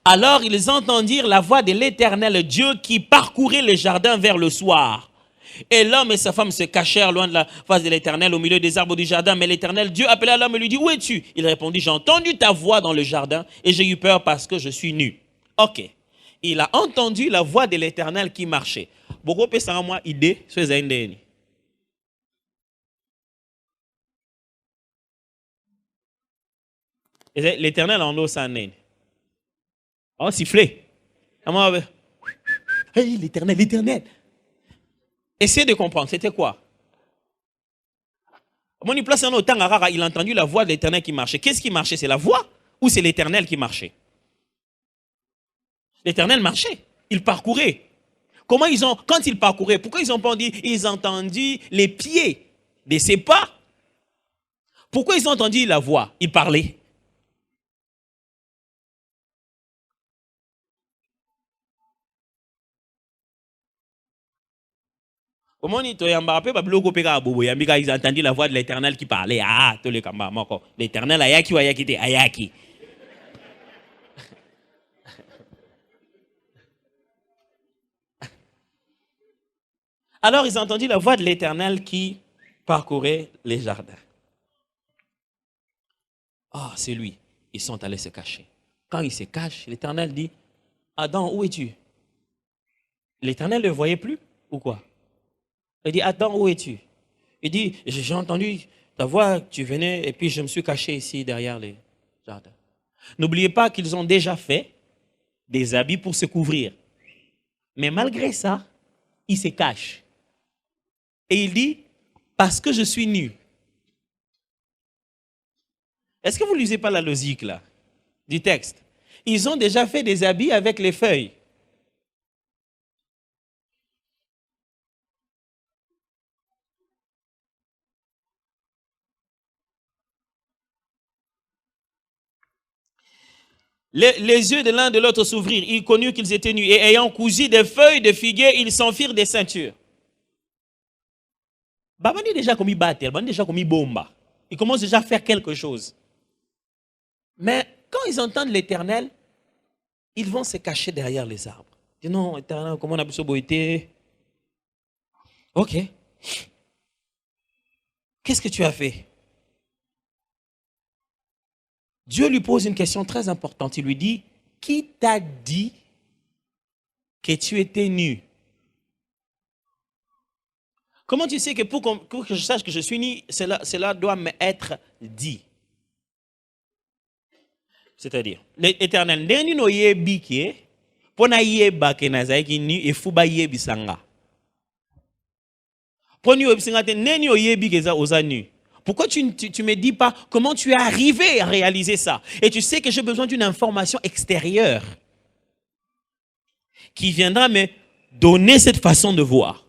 alors ils entendirent la voix de l'Éternel Dieu qui parcourait le jardin vers le soir. Et l'homme et sa femme se cachèrent loin de la face de l'Éternel au milieu des arbres du jardin. Mais l'Éternel Dieu appela l'homme et lui dit, où es-tu? Il répondit, j'ai entendu ta voix dans le jardin et j'ai eu peur parce que je suis nu. Ok. Il a entendu la voix de l'Éternel qui marchait. Beaucoup de gens ont idée sur les Indiens. L'Éternel en eau sans naine. On sifflait. Hey, l'Éternel, l'Éternel. Essayez de comprendre, c'était quoi? Il a entendu la voix de l'Éternel qui marchait. Qu'est-ce qui marchait? C'est la voix ou c'est l'Éternel qui marchait? L'Éternel marchait. Il parcourait. Comment quand il parcourait, pourquoi ils n'ont pas dit, ils ont entendu les pieds de ses pas? Pourquoi ils ont entendu la voix? Il parlait. Ils ont entendu la voix de l'Éternel qui parlait. Ah, tous les kamba, l'Éternel ayaki ou ayaki te ayaki. Alors ils ont entendu la voix de l'Éternel qui parcourait les jardins. Ah, c'est lui. Ils sont allés se cacher. Quand ils se cachent, l'Éternel dit, Adam, où es-tu? L'Éternel ne le voyait plus ou quoi? Il dit, Adam, où es-tu? Il dit, j'ai entendu ta voix, tu venais, et puis je me suis caché ici derrière les jardins. N'oubliez pas qu'ils ont déjà fait des habits pour se couvrir. Mais malgré ça, ils se cachent. Et il dit, parce que je suis nu. Est-ce que vous ne lisez pas la logique là, du texte? Ils ont déjà fait des habits avec les feuilles. Les yeux de l'un de l'autre s'ouvrirent. Ils connurent qu'ils étaient nus. Et ayant cousu des feuilles de figuier, ils s'en firent des ceintures. Babani déjà commis battre, Babani déjà commis bomba. Ils commencent déjà à faire quelque chose. Mais quand ils entendent l'Éternel, ils vont se cacher derrière les arbres. Ils disent non, Éternel, comment on a pu se boiter? Ok. Qu'est-ce que tu as fait? Dieu lui pose une question très importante. Il lui dit, qui t'a dit que tu étais nu? Comment tu sais que pour que je sache que je suis nu, cela doit m'être dit? C'est-à-dire, l'Éternel, neni no yebi ke, pona yeba ke nazaiki ni efuba yebi sanga. Poni yebisanga te neni o yebi ke za oza nu. Pourquoi tu ne me dis pas comment tu es arrivé à réaliser ça? Et tu sais que j'ai besoin d'une information extérieure qui viendra me donner cette façon de voir.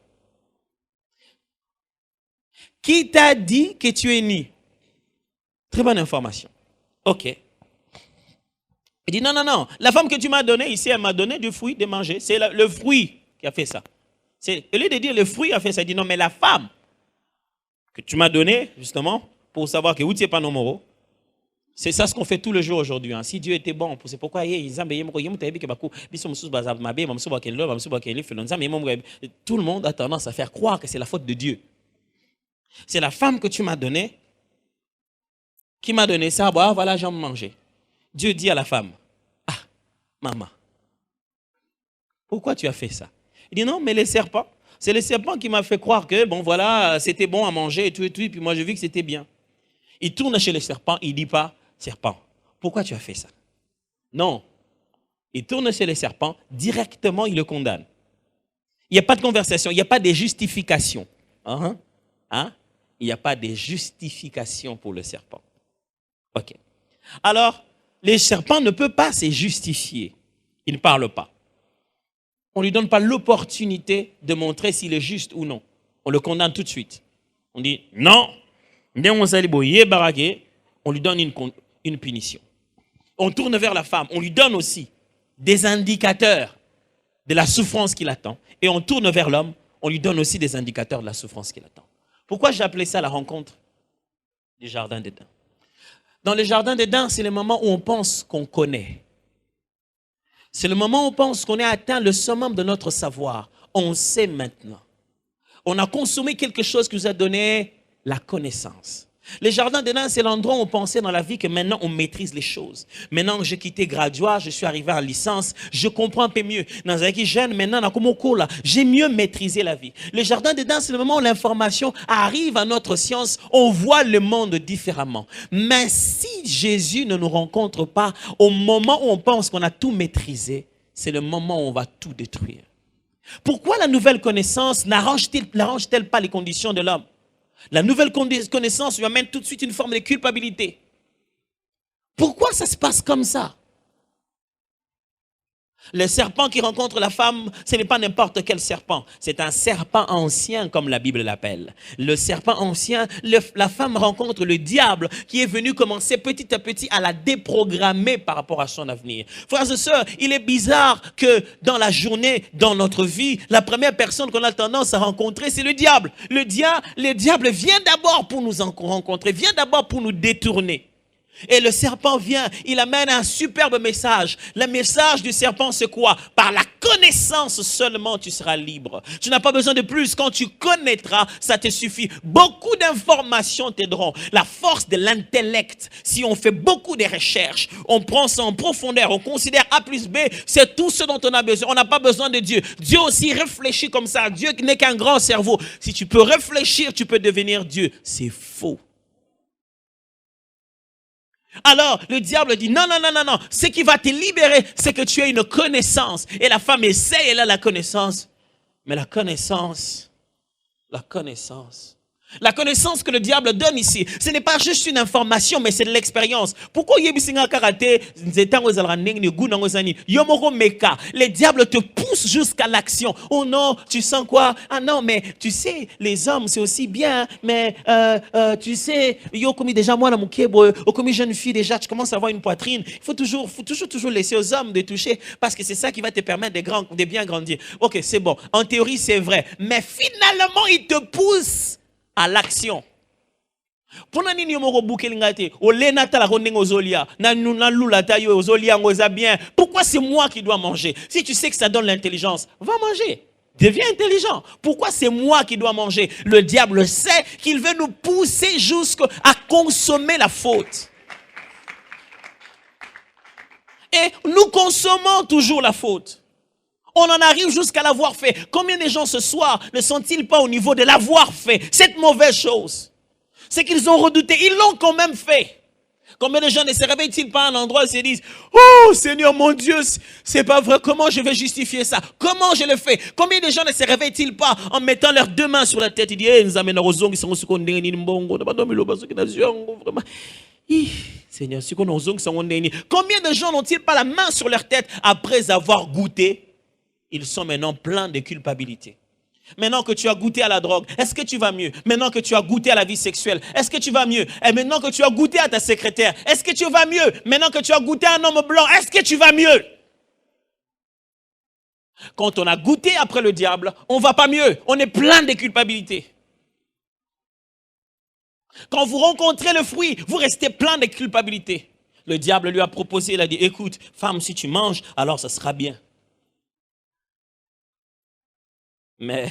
Qui t'a dit que tu es nu? Très bonne information. Ok. Il dit non, non, non. La femme que tu m'as donnée ici, elle m'a donné du fruit de manger. C'est le fruit qui a fait ça. Au lieu de dire le fruit a fait ça, il dit non, mais la femme que tu m'as donnée, justement, pour savoir que où tu n'es pas nomoro, c'est ça ce qu'on fait tous les jours aujourd'hui. Hein. Si Dieu était bon, c'est pourquoi tout le monde a tendance à faire croire que c'est la faute de Dieu. C'est la femme que tu m'as donnée qui m'a donné ça. Bah, voilà, j'en mangeais. Dieu dit à la femme, ah, maman, pourquoi tu as fait ça? Il dit non, mais les serpents, c'est le serpent qui m'a fait croire que, bon voilà, c'était bon à manger et tout, puis moi j'ai vu que c'était bien. Il tourne chez le serpent, il ne dit pas, serpent, pourquoi tu as fait ça? Non, il tourne chez le serpent, directement il le condamne. Il n'y a pas de conversation, il n'y a pas de justification. Hein? Il n'y a pas de justification pour le serpent. Ok. Alors, le serpent ne peut pas se justifier. Il ne parle pas. On ne lui donne pas l'opportunité de montrer s'il est juste ou non. On le condamne tout de suite. On dit non. On lui donne une punition. On tourne vers la femme. On lui donne aussi des indicateurs de la souffrance qui l'attend. Et on tourne vers l'homme. On lui donne aussi des indicateurs de la souffrance qui l'attend. Pourquoi j'ai appelé ça la rencontre du jardin d'Éden? Dans le jardin d'Éden, c'est le moment où on pense qu'on connaît. C'est le moment où on pense qu'on a atteint le summum de notre savoir. On sait maintenant. On a consommé quelque chose qui nous a donné la connaissance. Le jardin d'Éden, c'est l'endroit où on pensait dans la vie que maintenant on maîtrise les choses. Maintenant que j'ai quitté graduat, je suis arrivé en licence, je comprends un peu mieux. Dans un jeune, maintenant, j'ai mieux maîtrisé la vie. Le jardin d'Éden, c'est le moment où l'information arrive à notre science, on voit le monde différemment. Mais si Jésus ne nous rencontre pas au moment où on pense qu'on a tout maîtrisé, c'est le moment où on va tout détruire. Pourquoi la nouvelle connaissance n'arrange-t-elle pas les conditions de l'homme? La nouvelle connaissance lui amène tout de suite une forme de culpabilité. Pourquoi ça se passe comme ça? Le serpent qui rencontre la femme, ce n'est pas n'importe quel serpent. C'est un serpent ancien, comme la Bible l'appelle. Le serpent ancien, la femme rencontre le diable qui est venu commencer petit à petit à la déprogrammer par rapport à son avenir. Frères et sœurs, il est bizarre que dans la journée, dans notre vie, la première personne qu'on a tendance à rencontrer, c'est le diable. Le diable vient d'abord pour nous rencontrer, vient d'abord pour nous détourner. Et le serpent vient, il amène un superbe message. Le message du serpent, c'est quoi? Par la connaissance seulement, tu seras libre. Tu n'as pas besoin de plus. Quand tu connaîtras, ça te suffit. Beaucoup d'informations t'aideront. La force de l'intellect, si on fait beaucoup de recherches, on prend ça en profondeur, on considère A plus B, c'est tout ce dont on a besoin. On n'a pas besoin de Dieu. Dieu aussi réfléchit comme ça. Dieu n'est qu'un grand cerveau. Si tu peux réfléchir, tu peux devenir Dieu. C'est faux. Alors, le diable dit, non. Ce qui va te libérer, c'est que tu aies une connaissance. Et la femme essaie, elle a la connaissance. Mais la connaissance que le diable donne ici, ce n'est pas juste une information, mais c'est de l'expérience. Pourquoi le diable te pousse jusqu'à l'action? Oh non, tu sens quoi? Ah non, mais tu sais, les hommes, c'est aussi bien, mais tu sais, yo comme déjà moi la mukebo, comme jeune fille déjà, tu commences à avoir une poitrine. Il faut toujours laisser aux hommes de toucher, parce que c'est ça qui va te permettre de bien grandir. Ok, c'est bon. En théorie, c'est vrai, mais finalement, il te pousse à l'action. Pourquoi c'est moi qui dois manger? Si tu sais que ça donne l'intelligence, va manger. Deviens intelligent. Pourquoi c'est moi qui dois manger? Le diable sait qu'il veut nous pousser jusqu'à consommer la faute. Et nous consommons toujours la faute. On en arrive jusqu'à l'avoir fait. Combien de gens ce soir ne sont-ils pas au niveau de l'avoir fait, cette mauvaise chose? C'est qu'ils ont redouté, ils l'ont quand même fait. Combien de gens ne se réveillent-ils pas à un endroit et se disent, oh Seigneur mon Dieu, c'est pas vrai, comment je vais justifier ça? Comment je le fais? Combien de gens ne se réveillent-ils pas en mettant leurs deux mains sur la tête? Ils disent, nous amènons aux ongles, ils sont Seigneur, combien de gens n'ont-ils pas la main sur leur tête après avoir goûté? Ils sont maintenant pleins de culpabilité. Maintenant que tu as goûté à la drogue, est-ce que tu vas mieux? Maintenant que tu as goûté à la vie sexuelle, est-ce que tu vas mieux? Et maintenant que tu as goûté à ta secrétaire, est-ce que tu vas mieux? Maintenant que tu as goûté à un homme blanc, est-ce que tu vas mieux? Quand on a goûté après le diable, on ne va pas mieux. On est plein de culpabilité. Quand vous rencontrez le fruit, vous restez plein de culpabilité. Le diable lui a proposé, il a dit, écoute, femme, si tu manges, alors ça sera bien. Mais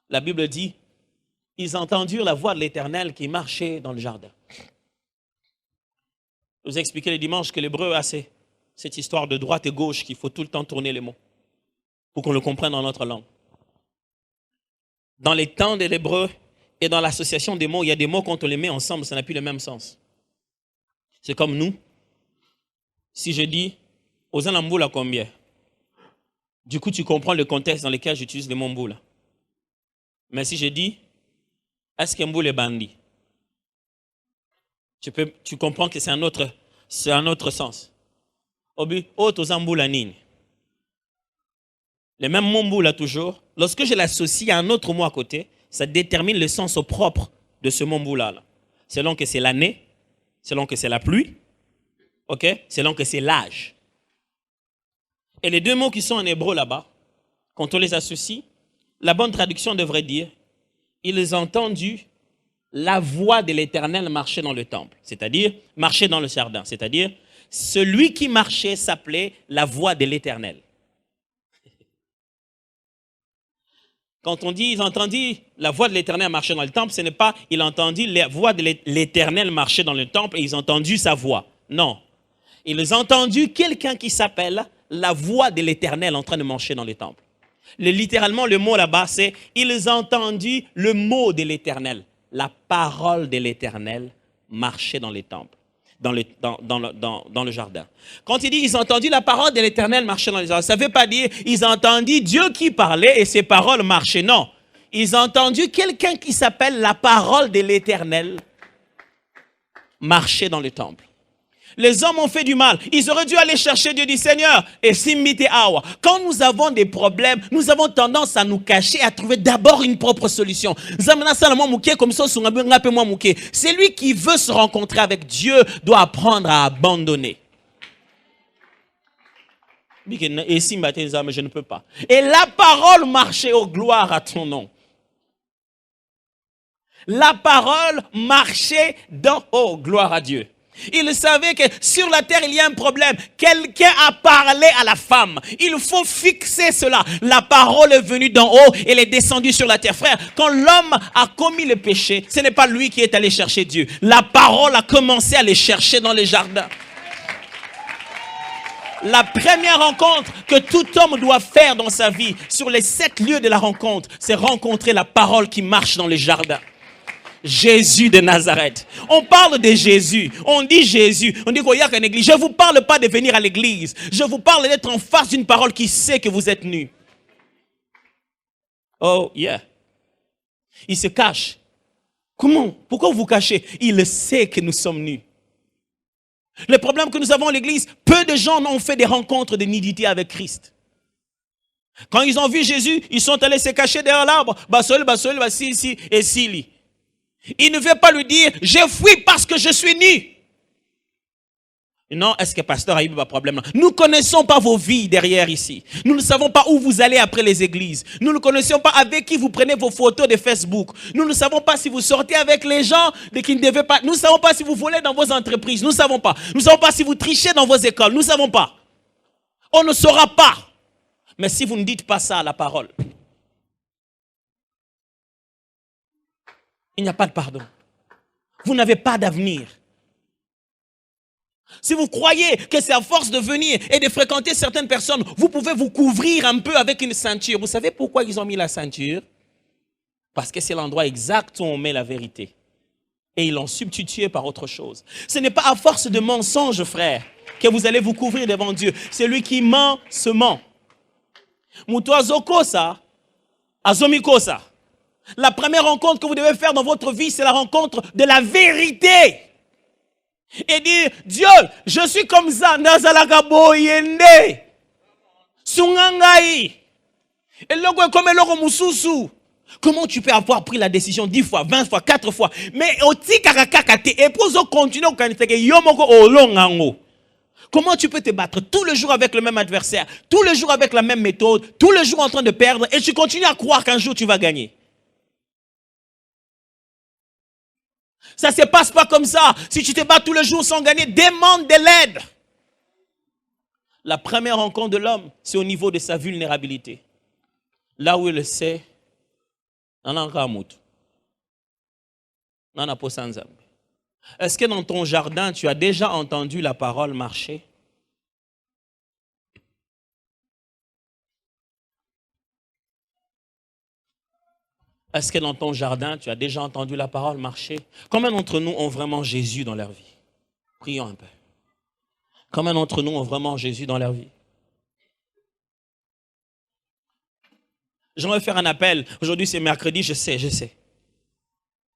la Bible dit, ils entendirent la voix de l'Éternel qui marchait dans le jardin. Je vous ai expliqué le dimanche que l'hébreu a cette histoire de droite et gauche qu'il faut tout le temps tourner les mots pour qu'on le comprenne dans notre langue. Dans les temps de l'hébreu et dans l'association des mots, il y a des mots quand on les met ensemble, ça n'a plus le même sens. C'est comme nous. Si je dis, aux alamboula combien? Du coup, tu comprends le contexte dans lequel j'utilise le mot mboula. Mais si je dis, est-ce qu'un mboula est bandit? Tu comprends que c'est un autre sens. Obi, autres mboula nini. Le même mot mboula toujours, lorsque je l'associe à un autre mot à côté, ça détermine le sens propre de ce mot mboula là. Selon que c'est l'année, selon que c'est la pluie, ok, selon que c'est l'âge. Et les deux mots qui sont en hébreu là-bas, quand on les associe, la bonne traduction devrait dire « Ils ont entendu la voix de l'Éternel marcher dans le temple », c'est-à-dire marcher dans le jardin, c'est-à-dire celui qui marchait s'appelait la voix de l'Éternel. Quand on dit « Ils ont entendu la voix de l'Éternel marcher dans le temple », ce n'est pas « Ils ont entendu la voix de l'Éternel marcher dans le temple et ils ont entendu sa voix ». Non. Ils ont entendu quelqu'un qui s'appelle la voix de l'Éternel en train de marcher dans les temples. Littéralement, le mot là-bas, c'est « ils ont entendu le mot de l'Éternel ». La parole de l'Éternel marchait dans les temples, dans le jardin. Quand il dit « ils ont entendu la parole de l'Éternel marcher dans les jardins », ça ne veut pas dire « ils ont entendu Dieu qui parlait et ses paroles marchaient ». Non, ils ont entendu quelqu'un qui s'appelle la parole de l'Éternel marcher dans le temple. Les hommes ont fait du mal. Ils auraient dû aller chercher Dieu du Seigneur. Et Simbite Awa. Quand nous avons des problèmes, nous avons tendance à nous cacher, à trouver d'abord une propre solution. Celui qui veut se rencontrer avec Dieu doit apprendre à abandonner. Et Simbite mais je ne peux pas. Et la parole marchait, oh gloire à ton nom. La parole marchait dans, oh gloire à Dieu. Il savait que sur la terre, il y a un problème. Quelqu'un a parlé à la femme. Il faut fixer cela. La parole est venue d'en haut et elle est descendue sur la terre. Frère, quand l'homme a commis le péché, ce n'est pas lui qui est allé chercher Dieu. La parole a commencé à les chercher dans les jardins. La première rencontre que tout homme doit faire dans sa vie, sur les 7 lieux de la rencontre, c'est rencontrer la parole qui marche dans les jardins. Jésus de Nazareth. On parle de Jésus. On dit Jésus. On dit qu'il y a qu'une église. Je ne vous parle pas de venir à l'église. Je vous parle d'être en face d'une parole qui sait que vous êtes nus. Oh, yeah. Il se cache. Comment? Pourquoi vous vous cachez? Il sait que nous sommes nus. Le problème que nous avons à l'église, peu de gens ont fait des rencontres de nudité avec Christ. Quand ils ont vu Jésus, ils sont allés se cacher derrière l'arbre. Basol, si, et sili. Il ne veut pas lui dire, je fuis parce que je suis nu. Non, est-ce que pasteur a eu un problème? Nous ne connaissons pas vos vies derrière ici. Nous ne savons pas où vous allez après les églises. Nous ne connaissons pas avec qui vous prenez vos photos de Facebook. Nous ne savons pas si vous sortez avec les gens de qui ne devaient pas. Nous ne savons pas si vous volez dans vos entreprises. Nous ne savons pas. Nous ne savons pas si vous trichez dans vos écoles. Nous ne savons pas. On ne saura pas. Mais si vous ne dites pas ça à la parole, il n'y a pas de pardon. Vous n'avez pas d'avenir. Si vous croyez que c'est à force de venir et de fréquenter certaines personnes, vous pouvez vous couvrir un peu avec une ceinture. Vous savez pourquoi ils ont mis la ceinture? Parce que c'est l'endroit exact où on met la vérité. Et ils l'ont substitué par autre chose. Ce n'est pas à force de mensonges, frère, que vous allez vous couvrir devant Dieu. Celui qui ment, se ment. Mutuazokosa, azomikosa. La première rencontre que vous devez faire dans votre vie, c'est la rencontre de la vérité. Et dire, Dieu, je suis comme ça, nazalaka boyende, sungangai, eloko comme eloko mususu. Comment tu peux avoir pris la décision 10 fois, 20 fois, 4 fois, mais oti kakakakate, et pour continuer au kaniteke, yomoko olongango. Comment tu peux te battre tout le jour avec le même adversaire, tout le jour avec la même méthode, tout le jour en train de perdre, et tu continues à croire qu'un jour tu vas gagner? Ça ne se passe pas comme ça. Si tu te bats tous les jours sans gagner, demande de l'aide. La première rencontre de l'homme, c'est au niveau de sa vulnérabilité. Là où il le sait, est-ce que dans ton jardin, tu as déjà entendu la parole marcher? Est-ce que dans ton jardin, tu as déjà entendu la parole marcher? Combien d'entre nous ont vraiment Jésus dans leur vie? Prions un peu. Combien d'entre nous ont vraiment Jésus dans leur vie? J'aimerais faire un appel. Aujourd'hui, c'est mercredi, je sais.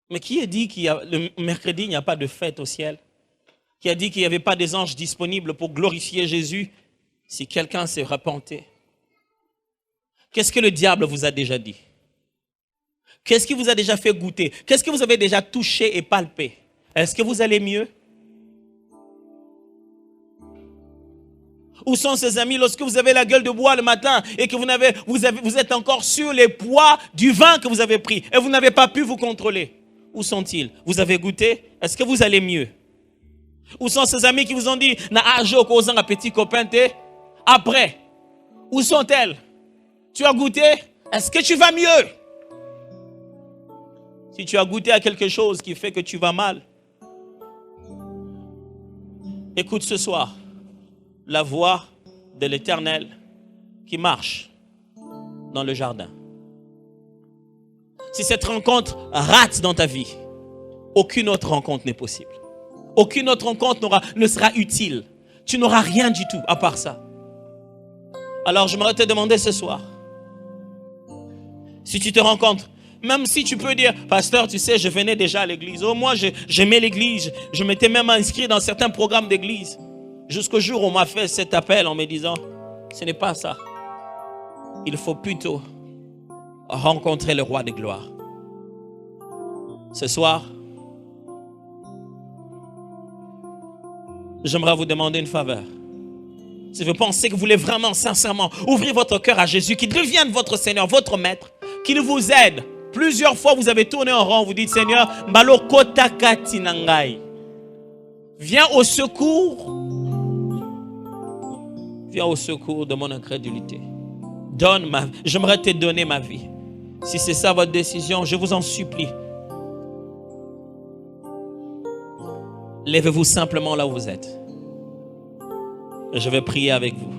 Mais qui a dit qu'il y a le mercredi, il n'y a pas de fête au ciel? Qui a dit qu'il n'y avait pas des anges disponibles pour glorifier Jésus si quelqu'un s'est repenté? Qu'est-ce que le diable vous a déjà dit? Qu'est-ce qui vous a déjà fait goûter? Qu'est-ce que vous avez déjà touché et palpé? Est-ce que vous allez mieux? Où sont ces amis lorsque vous avez la gueule de bois le matin et que vous êtes encore sur les poids du vin que vous avez pris et vous n'avez pas pu vous contrôler? Où sont-ils? Vous avez goûté? Est-ce que vous allez mieux? Où sont ces amis qui vous ont dit « Na ajo kozang a petit copain te » Après, où sont-elles? Tu as goûté? Est-ce que tu vas mieux? Si tu as goûté à quelque chose qui fait que tu vas mal, écoute ce soir la voix de l'Éternel qui marche dans le jardin. Si cette rencontre rate dans ta vie, aucune autre rencontre n'est possible. Aucune autre rencontre ne sera utile. Tu n'auras rien du tout à part ça. Alors j'aimerais te demander ce soir, si tu te rencontres, même si tu peux dire, pasteur, tu sais, je venais déjà à l'église. Oh, moi, j'aimais l'église. Je m'étais même inscrit dans certains programmes d'église. Jusqu'au jour où on m'a fait cet appel en me disant, ce n'est pas ça. Il faut plutôt rencontrer le roi de gloire. Ce soir, j'aimerais vous demander une faveur. Si vous pensez que vous voulez vraiment, sincèrement, ouvrir votre cœur à Jésus, qu'il devienne votre Seigneur, votre Maître, qu'il vous aide. Plusieurs fois, vous avez tourné en rond, vous dites, Seigneur, Mbalo kota kati nangai. Viens au secours. Viens au secours de mon incrédulité. J'aimerais te donner ma vie. Si c'est ça votre décision, je vous en supplie. Lèvez-vous simplement là où vous êtes. Et je vais prier avec vous.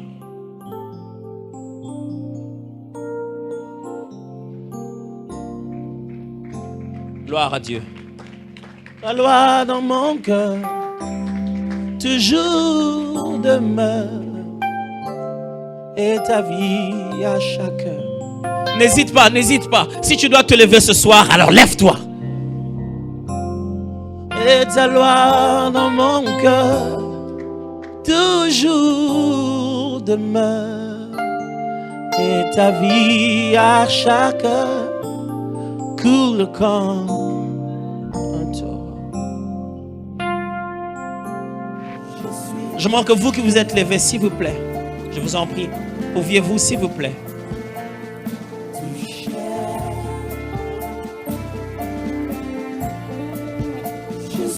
Gloire à Dieu. La loi dans mon cœur toujours demeure, et ta vie à chacun. N'hésite pas, n'hésite pas. Si tu dois te lever ce soir, alors lève-toi. Et ta loi dans mon cœur toujours demeure, et ta vie à chacun coule comme un torrent. Je demande que vous qui vous êtes levés, s'il vous plaît, je vous en prie, pouviez-vous, s'il vous plaît,